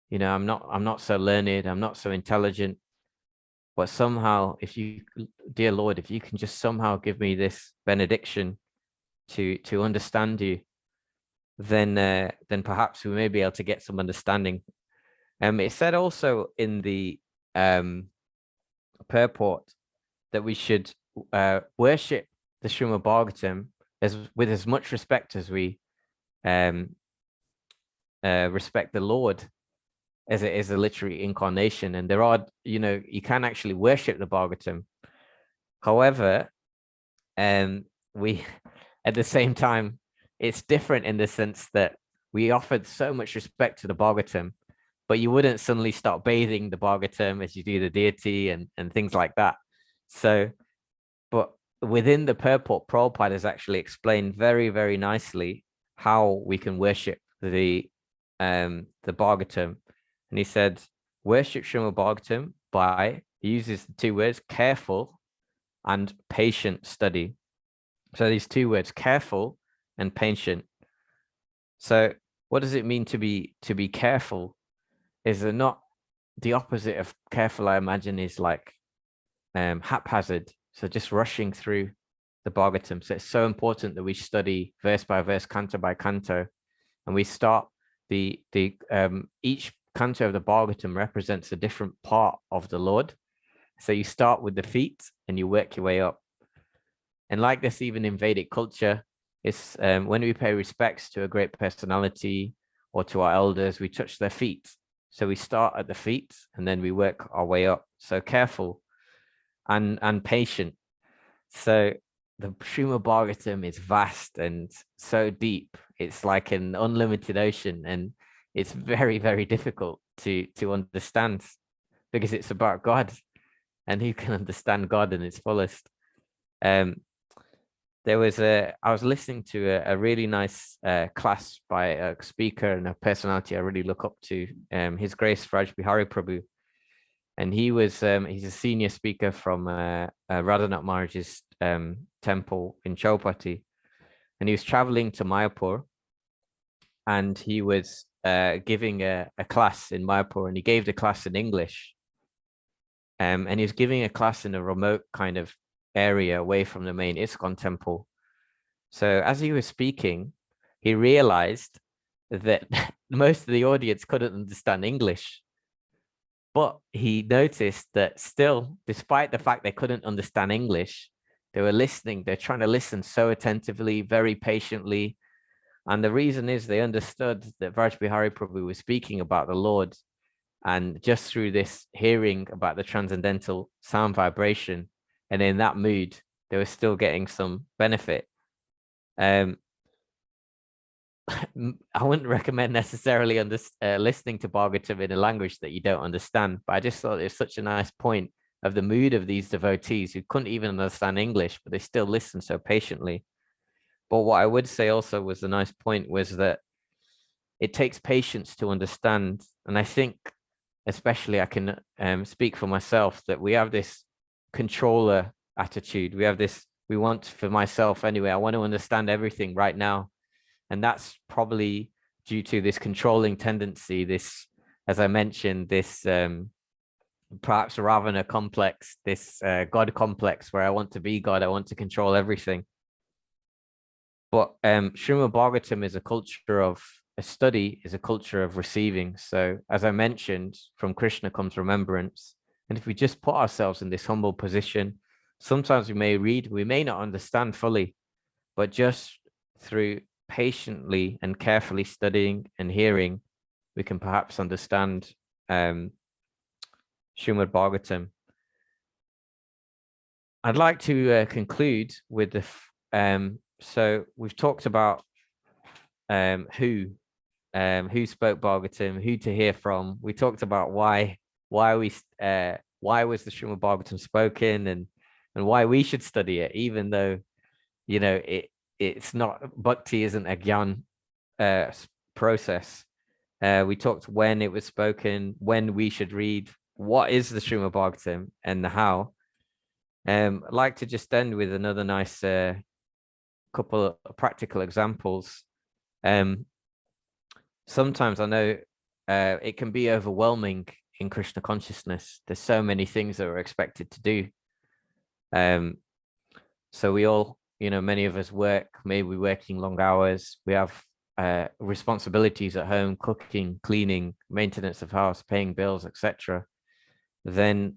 You know, I'm not so learned, I'm not so intelligent, but somehow, if you, dear Lord, if you can just somehow give me this benediction to understand you, then perhaps we may be able to get some understanding. It said also in the purport that we should worship the Shrima Bhagavatam with as much respect as we respect the Lord, as it is a literary incarnation. And there are, you can actually worship the Bhagavatam. However, we, at the same time, it's different in the sense that we offered so much respect to the Bhagavatam, but you wouldn't suddenly start bathing the Bhagavatam as you do the deity and things like that. So, but within the purport, Prabhupada has actually explained very, very nicely how we can worship the Bhagavatam. And he said, worship Srimad Bhagavatam by, he uses the two words, careful and patient study. So these two words, careful and patient. So what does it mean to be careful? Is it not the opposite of careful? I imagine is like haphazard. So just rushing through the Bhagavatam. So it's so important that we study verse by verse, canto by canto, and we start each canto of the Bhagavatam represents a different part of the Lord. So you start with the feet and you work your way up. And like this, even in Vedic culture, it's when we pay respects to a great personality or to our elders, we touch their feet. So we start at the feet and then we work our way up. So careful and patient. So the Srimad Bhagavatam is vast and so deep. It's like an unlimited ocean, and it's very, very difficult to understand because it's about God, and who can understand God in its fullest? I was listening to a really nice class by a speaker and a personality I really look up to, His Grace Raj Bihari Prabhu. And he's a senior speaker from Radhanath Maharaj's temple in Chaupati. And he was traveling to Mayapur, and he was giving a class in Mayapur, and he gave the class in English. And he was giving a class in a remote kind of area away from the main ISKCON temple. So as he was speaking, he realized that most of the audience couldn't understand English. But he noticed that still, despite the fact they couldn't understand English, they were listening. They're trying to listen so attentively, very patiently. And the reason is they understood that Vraj Bihari Prabhu was speaking about the Lord. And just through this hearing about the transcendental sound vibration, and in that mood, they were still getting some benefit. I wouldn't recommend necessarily listening to Bhagavatam in a language that you don't understand, but I just thought it's such a nice point of the mood of these devotees who couldn't even understand English, but they still listened so patiently. But what I would say also was the nice point was that it takes patience to understand. And I think, especially I can speak for myself, that we have this controller attitude. We have this, we want, for myself anyway, I want to understand everything right now. And that's probably due to this controlling tendency, this, as I mentioned, this perhaps Ravana complex, this God complex, where I want to be God, I want to control everything. But Srimad Bhagavatam is a culture of a study, is a culture of receiving. So as I mentioned, from Krishna comes remembrance. And if we just put ourselves in this humble position, sometimes we may read, we may not understand fully, but just through patiently and carefully studying and hearing, we can perhaps understand Srimad Bhagavatam. I'd like to conclude with the so we've talked about who spoke Bhagavatam, who to hear from. We talked about why was the Shrima Bhagavatam spoken, and why we should study it, even though, you know, it's not, Bhakti isn't a Gyan process. We talked when it was spoken, when we should read, what is the Shrima Bhagavatam, and the how. I'd like to just end with another nice couple of practical examples. Sometimes I know it can be overwhelming in Krishna consciousness. There's so many things that we're expected to do. So we all, you know, many of us work, maybe working long hours. We have responsibilities at home, cooking, cleaning, maintenance of house, paying bills, etc. Then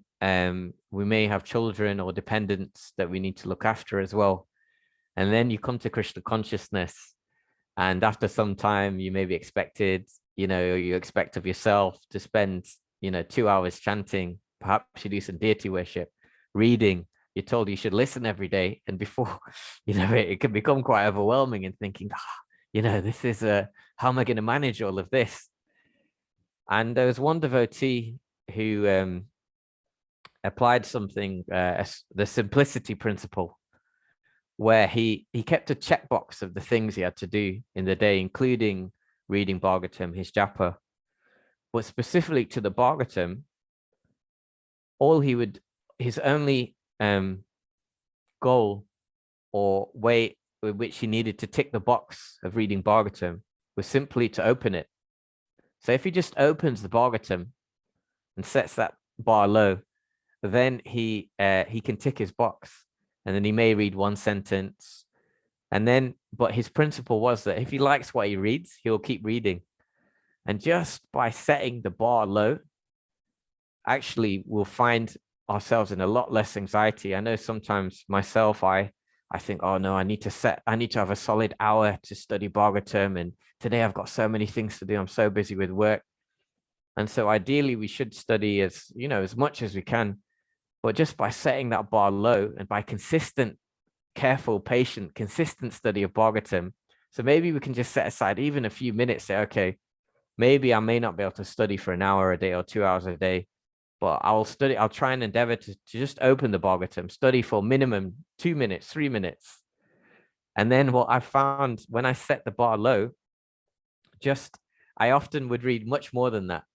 we may have children or dependents that we need to look after as well. And then you come to Krishna consciousness, and after some time, you may be expected, you know, you expect of yourself to spend, you know, 2 hours chanting. Perhaps you do some deity worship, reading. You're told you should listen every day. And before, you know, it can become quite overwhelming and thinking, you know, this is how am I going to manage all of this? And there was one devotee who applied something, the simplicity principle, where he kept a checkbox of the things he had to do in the day, including reading Bhagavatam, his japa. But specifically to the Bhagavatam, his only goal or way with which he needed to tick the box of reading Bhagavatam was simply to open it. So if he just opens the Bhagavatam and sets that bar low, then he can tick his box, and then he may read one sentence, and then, but his principle was that if he likes what he reads, he'll keep reading. And just by setting the bar low, actually we'll find ourselves in a lot less anxiety. I know sometimes myself, I think, oh no, I need to have a solid hour to study Bhagavatam, and today I've got so many things to do, I'm so busy with work. And so ideally we should study as, you know, as much as we can, but just by setting that bar low and by consistent, careful, patient, consistent study of Bhagavatam. So maybe we can just set aside even a few minutes, say, okay, maybe I may not be able to study for an hour a day or 2 hours a day, but I'll try and endeavor to just open the Bhagavatam, study for minimum 2 minutes, 3 minutes. And then what I found when I set the bar low, I often would read much more than that.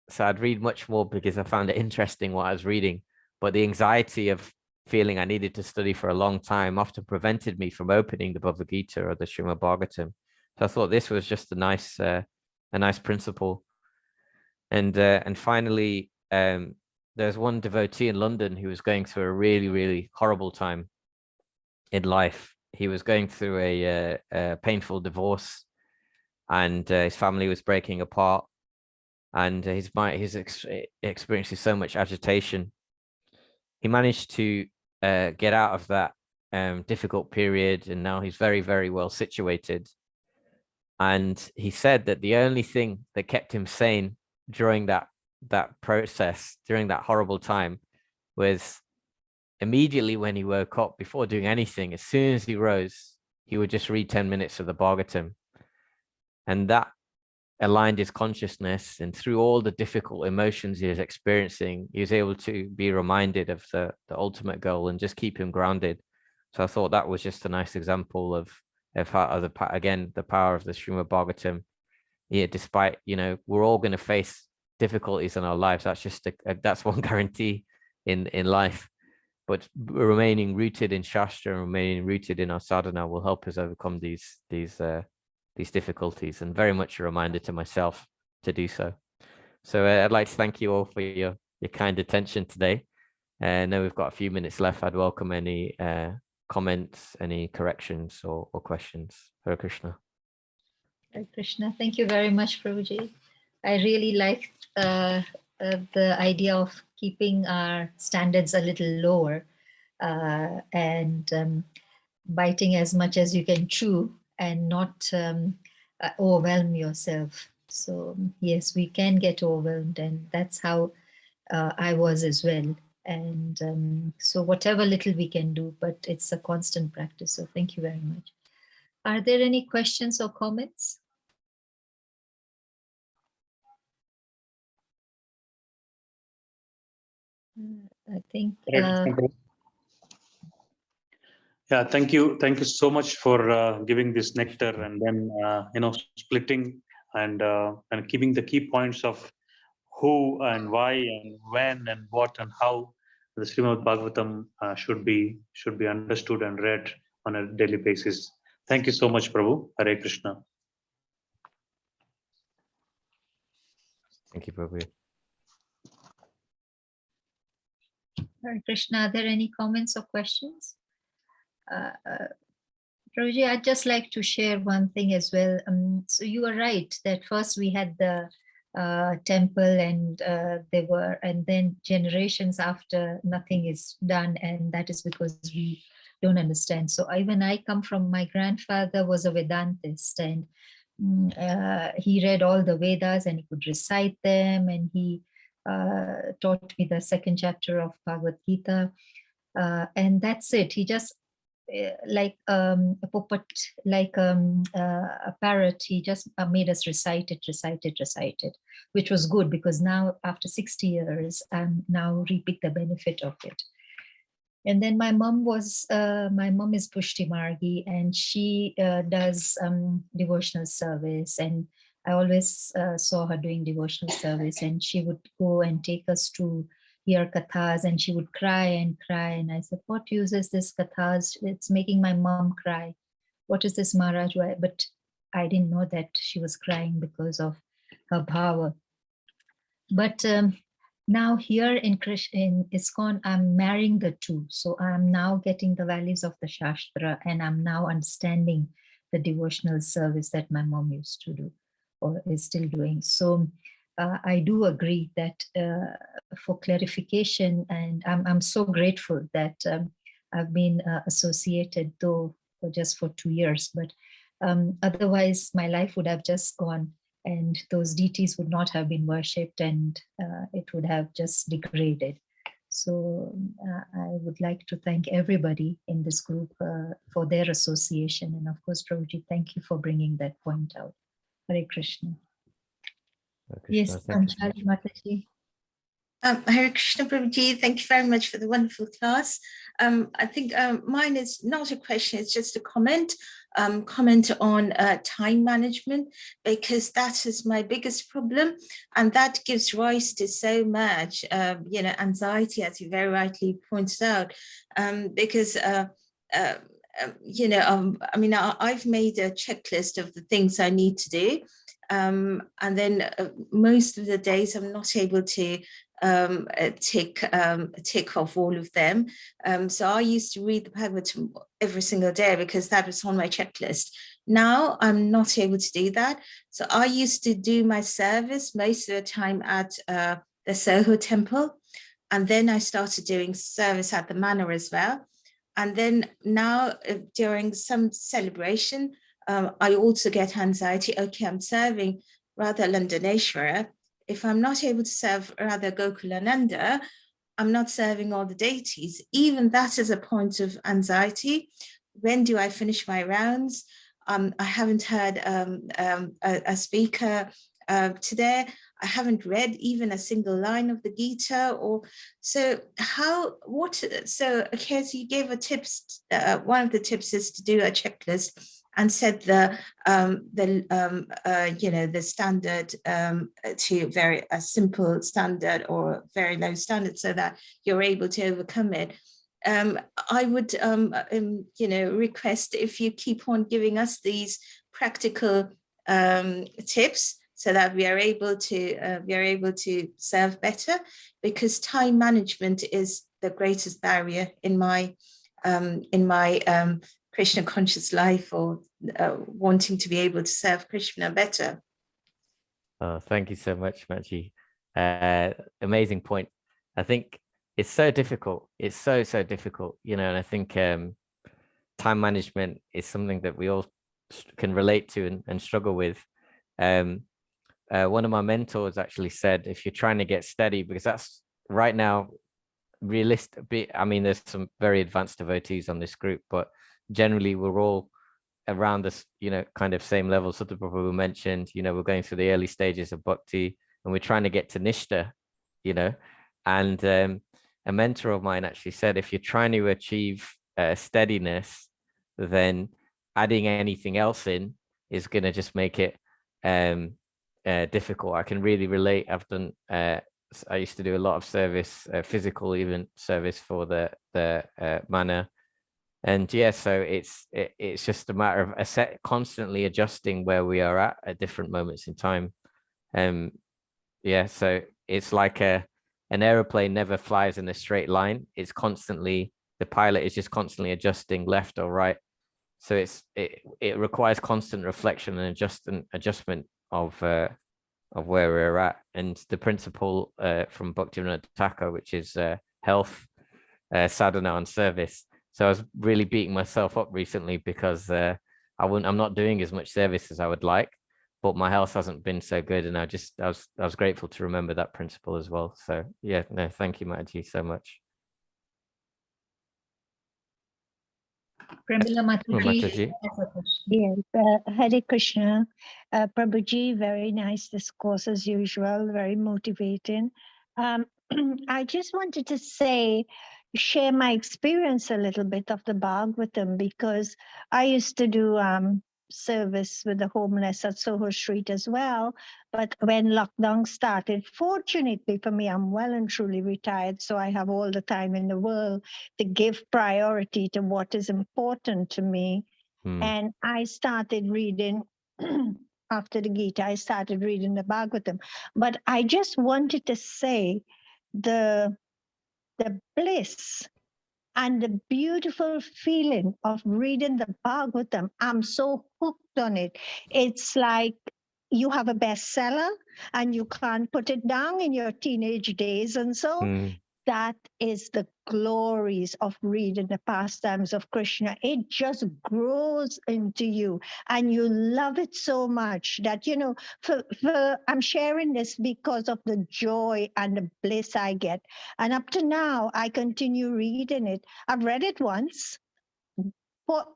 So I'd read much more because I found it interesting what I was reading. But the anxiety of feeling I needed to study for a long time often prevented me from opening the Bhagavad Gita or the Srimad Bhagavatam. So I thought this was just a nice principle. And finally, there's one devotee in London who was going through a really, really horrible time in life. He was going through a painful divorce, and his family was breaking apart, and his experiencing so much agitation. He managed to get out of that difficult period, and now he's very, very well situated. And he said that the only thing that kept him sane during that process, during that horrible time, was immediately when he woke up, before doing anything, as soon as he rose, he would just read 10 minutes of the Bhagavatam. And that aligned his consciousness, and through all the difficult emotions he was experiencing, he was able to be reminded of the ultimate goal and just keep him grounded. So I thought that was just a nice example of how the power of the Srimad Bhagavatam. Yeah, despite, you know, we're all going to face difficulties in our lives. That's just that's one guarantee in life. But remaining rooted in Shastra and remaining rooted in our sadhana will help us overcome these difficulties, and very much a reminder to myself to do so. So I'd like to thank you all for your kind attention today. I know we've got a few minutes left. I'd welcome any comments, any corrections or questions. Hare Krishna. Hare Krishna. Thank you very much, Prabhuji. I really like the idea of keeping our standards a little lower and biting as much as you can chew and not overwhelm yourself. So yes, we can get overwhelmed, and that's how I was as well. And so whatever little we can do, but it's a constant practice. So thank you very much. Are there any questions or comments? I think. Yeah, thank you so much for giving this nectar, and then splitting and keeping the key points of who and why and when and what and how the Srimad Bhagavatam should be understood and read on a daily basis. Thank you so much, Prabhu. Hare Krishna. Thank you, Prabhu. Hare Krishna, are there any comments or questions? Prabhuji, I'd just like to share one thing as well. So you are right that first we had the temple and and then generations after nothing is done, and that is because we don't understand. So even I come from, my grandfather was a Vedantist, and he read all the Vedas and he could recite them, and he taught me the second chapter of Bhagavad Gita, and that's it. He just like a puppet, like a parrot, he just made us recite it, which was good, because now after 60 years I'm now reaping the benefit of it. And then my mom is Pushti Margi, and she does devotional service, and I always saw her doing devotional service, and she would go and take us to hear kathas, and she would cry and cry. And I said, what use is this kathas? It's making my mom cry. What is this, Maharaj? But I didn't know that she was crying because of her bhava. But now here in ISKCON, I'm marrying the two. So I'm now getting the values of the Shastra, and I'm now understanding the devotional service that my mom used to do or is still doing. So I do agree that for clarification, and I'm so grateful that I've been associated, though just for 2 years, but otherwise my life would have just gone, and those deities would not have been worshipped, and it would have just degraded. So I would like to thank everybody in this group for their association. And of course, Prabhuji, thank you for bringing that point out. Hare Krishna. Yes, Panchali Mataji. Hare Krishna Prabhuji, thank you very much for the wonderful class. I think mine is not a question, it's just a comment on time management, because that is my biggest problem, and that gives rise to so much anxiety, as you very rightly pointed out, because I mean, I've made a checklist of the things I need to do, and then most of the days I'm not able to tick off all of them. So I used to read the Bhagavatam every single day because that was on my checklist. Now I'm not able to do that. So I used to do my service most of the time at the Soho temple, and then I started doing service at the manor as well. And then now during some celebration, I also get anxiety. Okay, I'm serving Radha Landaneshwara. If I'm not able to serve Radha Gokulananda, I'm not serving all the deities. Even that is a point of anxiety. When do I finish my rounds? I haven't heard a speaker today. I haven't read even a single line of the Gita. So you gave a tips. One of the tips is to do a checklist and set the standard to a simple standard or very low standard, so that you're able to overcome it. I would request if you keep on giving us these practical tips, so that we are able to serve better, because time management is the greatest barrier in my Krishna conscious life, or wanting to be able to serve Krishna better. Thank you so much, Maji. Amazing point. I think it's so difficult. It's so difficult, and I think time management is something that we all can relate to and struggle with. One of my mentors actually said, if you're trying to get steady, because that's right now, realistic. I mean, there's some very advanced devotees on this group, but generally we're all around this, kind of same level. So the Prabhu mentioned, we're going through the early stages of bhakti, and we're trying to get to nishta, and a mentor of mine actually said, if you're trying to achieve steadiness, then adding anything else in is going to just make it difficult. I can really relate. I've done I used to do a lot of service, physical even service for the mana, and yeah, so it's just a matter of constantly adjusting where we are at different moments in time. Yeah, so it's like an aeroplane never flies in a straight line. It's constantly, the pilot is just constantly adjusting left or right. So it requires constant reflection and adjustment of where we're at. And the principle from Bhaktivinoda Thakur, which is health, sadhana, and service. So I was really beating myself up recently because I'm not doing as much service as I would like, but my health hasn't been so good, and I was grateful to remember that principle as well. So yeah, no, thank you, Mataji, so much. Pramila Mataji. Yes, Hare Krishna. Prabhuji, very nice discourse as usual, very motivating. I just wanted to share my experience a little bit of the Bhagavatam, because I used to do service with the homeless at Soho Street as well. But when lockdown started, fortunately for me, I'm well and truly retired, so I have all the time in the world to give priority to what is important to me. And I started reading, after the Gita, I started reading the Bhagavatam. But I just wanted to say the bliss and the beautiful feeling of reading the Bhagavatam. I'm so hooked on it. It's like you have a bestseller and you can't put it down in your teenage days. And so that is the glories of reading the pastimes of Krishna. It just grows into you and you love it so much that, I'm sharing this because of the joy and the bliss I get. And up to now, I continue reading it. I've read it once.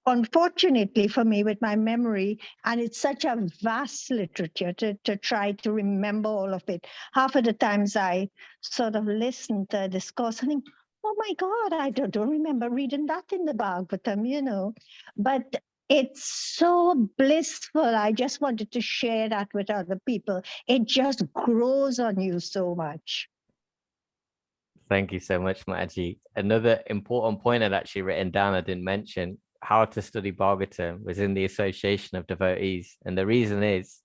Unfortunately for me, with my memory, and it's such a vast literature to try to remember all of it. Half of the times I sort of listen to a discourse and think, oh my God, I don't remember reading that in the Bhagavatam, But it's so blissful. I just wanted to share that with other people. It just grows on you so much. Thank you so much, Mataji. Another important point I'd actually written down, I didn't mention, how to study Bhagavatam was in the association of devotees. And the reason is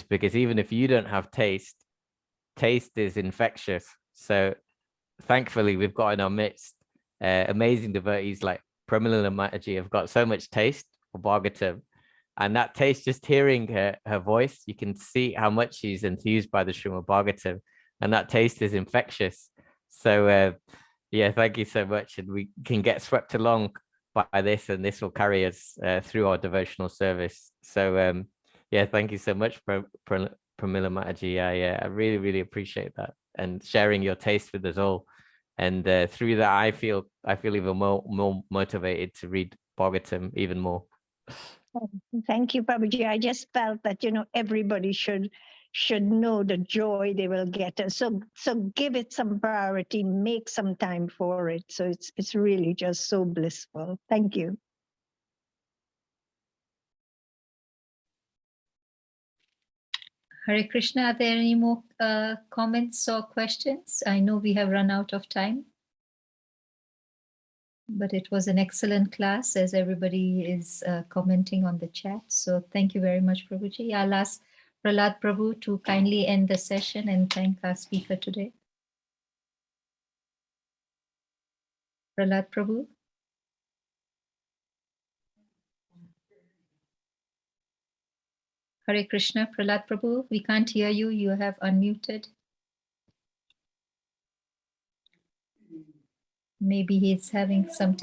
because even if you don't have taste is infectious. So thankfully, we've got in our midst amazing devotees like Pramila and Mataji have got so much taste for Bhagavatam. And that taste, just hearing her voice, you can see how much she's enthused by the Shrima Bhagavatam. And that taste is infectious. So yeah, thank you so much. And we can get swept along by this, and this will carry us through our devotional service. So yeah, thank you so much, Pramila Mataji. I really, really appreciate that, and sharing your taste with us all. And through that, I feel even more motivated to read Bhagavatam even more. Thank you, Prabhuji. I just felt that, everybody should know the joy they will get. And so give it some priority, make some time for it. So it's really just so blissful. Thank you. Hare Krishna, are there any more comments or questions? I know we have run out of time, but it was an excellent class, as everybody is commenting on the chat. So thank you very much, Prabhuji. I'll ask Prahlad Prabhu to kindly end the session and thank our speaker today. Prahlad Prabhu. Hare Krishna, Prahlad Prabhu, we can't hear you. You have unmuted. Maybe he's having some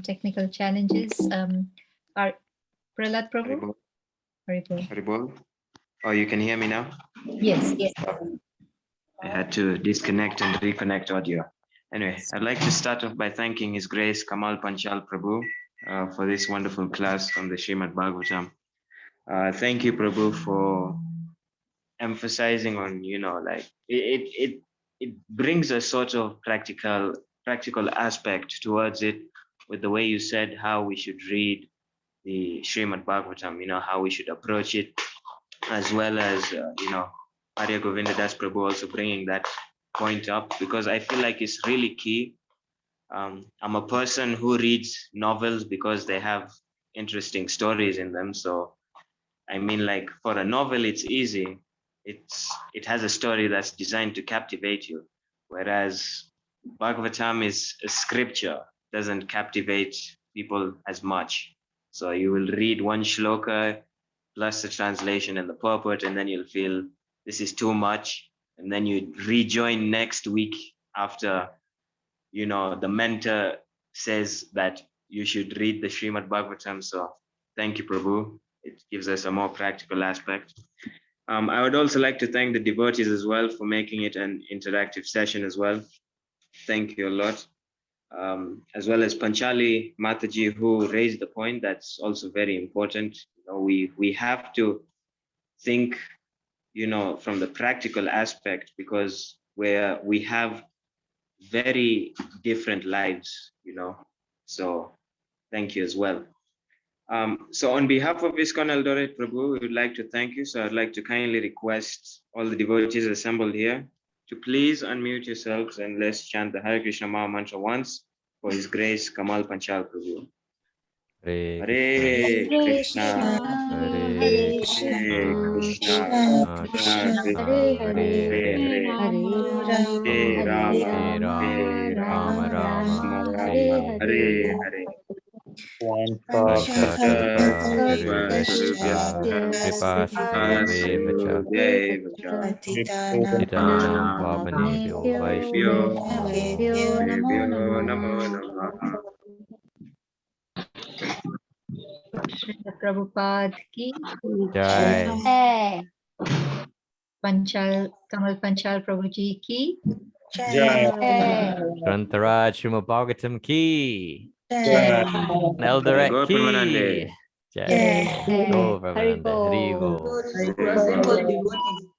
technical challenges. Prahlad Prabhu? Haribol. Oh, you can hear me now? Yes, yes. I had to disconnect and reconnect audio. Anyway, I'd like to start off by thanking His Grace Kamal Panchal Prabhu for this wonderful class from the Srimad Bhagavatam. Thank you, Prabhu, for emphasizing on, like it brings a sort of practical aspect towards it with the way you said how we should read the Srimad Bhagavatam, how we should approach it, as well as, Arya Govinda Das Prabhu also bringing that point up, because I feel like it's really key. I'm a person who reads novels because they have interesting stories in them. So, I mean, like for a novel, it's easy. It has a story that's designed to captivate you, whereas Bhagavatam is a scripture, doesn't captivate people as much. So you will read one shloka plus the translation and the purport, and then you'll feel this is too much. And then you rejoin next week after, the mentor says that you should read the Srimad Bhagavatam. So thank you, Prabhu. It gives us a more practical aspect. I would also like to thank the devotees as well for making it an interactive session as well. Thank you a lot. As well as Panchali Mataji, who raised the point that's also very important. We have to think, from the practical aspect, because we have very different lives, So thank you as well. So on behalf of ISKCON Eldoret Prabhu, we would like to thank you. So I'd like to kindly request all the devotees assembled here to please unmute yourselves and let's chant the Hare Krishna Maha Mantra once for His Grace Kamal Panchal Prabhu. Hare Hare Krishna, Hare Krishna, Krishna, Krishna, Hare Hare Hare Rama, Hare Hare Rama, Rama Rama, Hare Hare Hare. Kripa Sindhuveva Titanam Pavanebhyo Vaishnavibhyo Namo Namaha. Srila Prabhupada ki Jai. Kamal Panchal Prabhuji ki Grantaraj Srimad Bhagavatam ki. Jai. Eldoret Go ki. Pramanande. Jai. Go Pramanande. Haribo. Very simple devotees.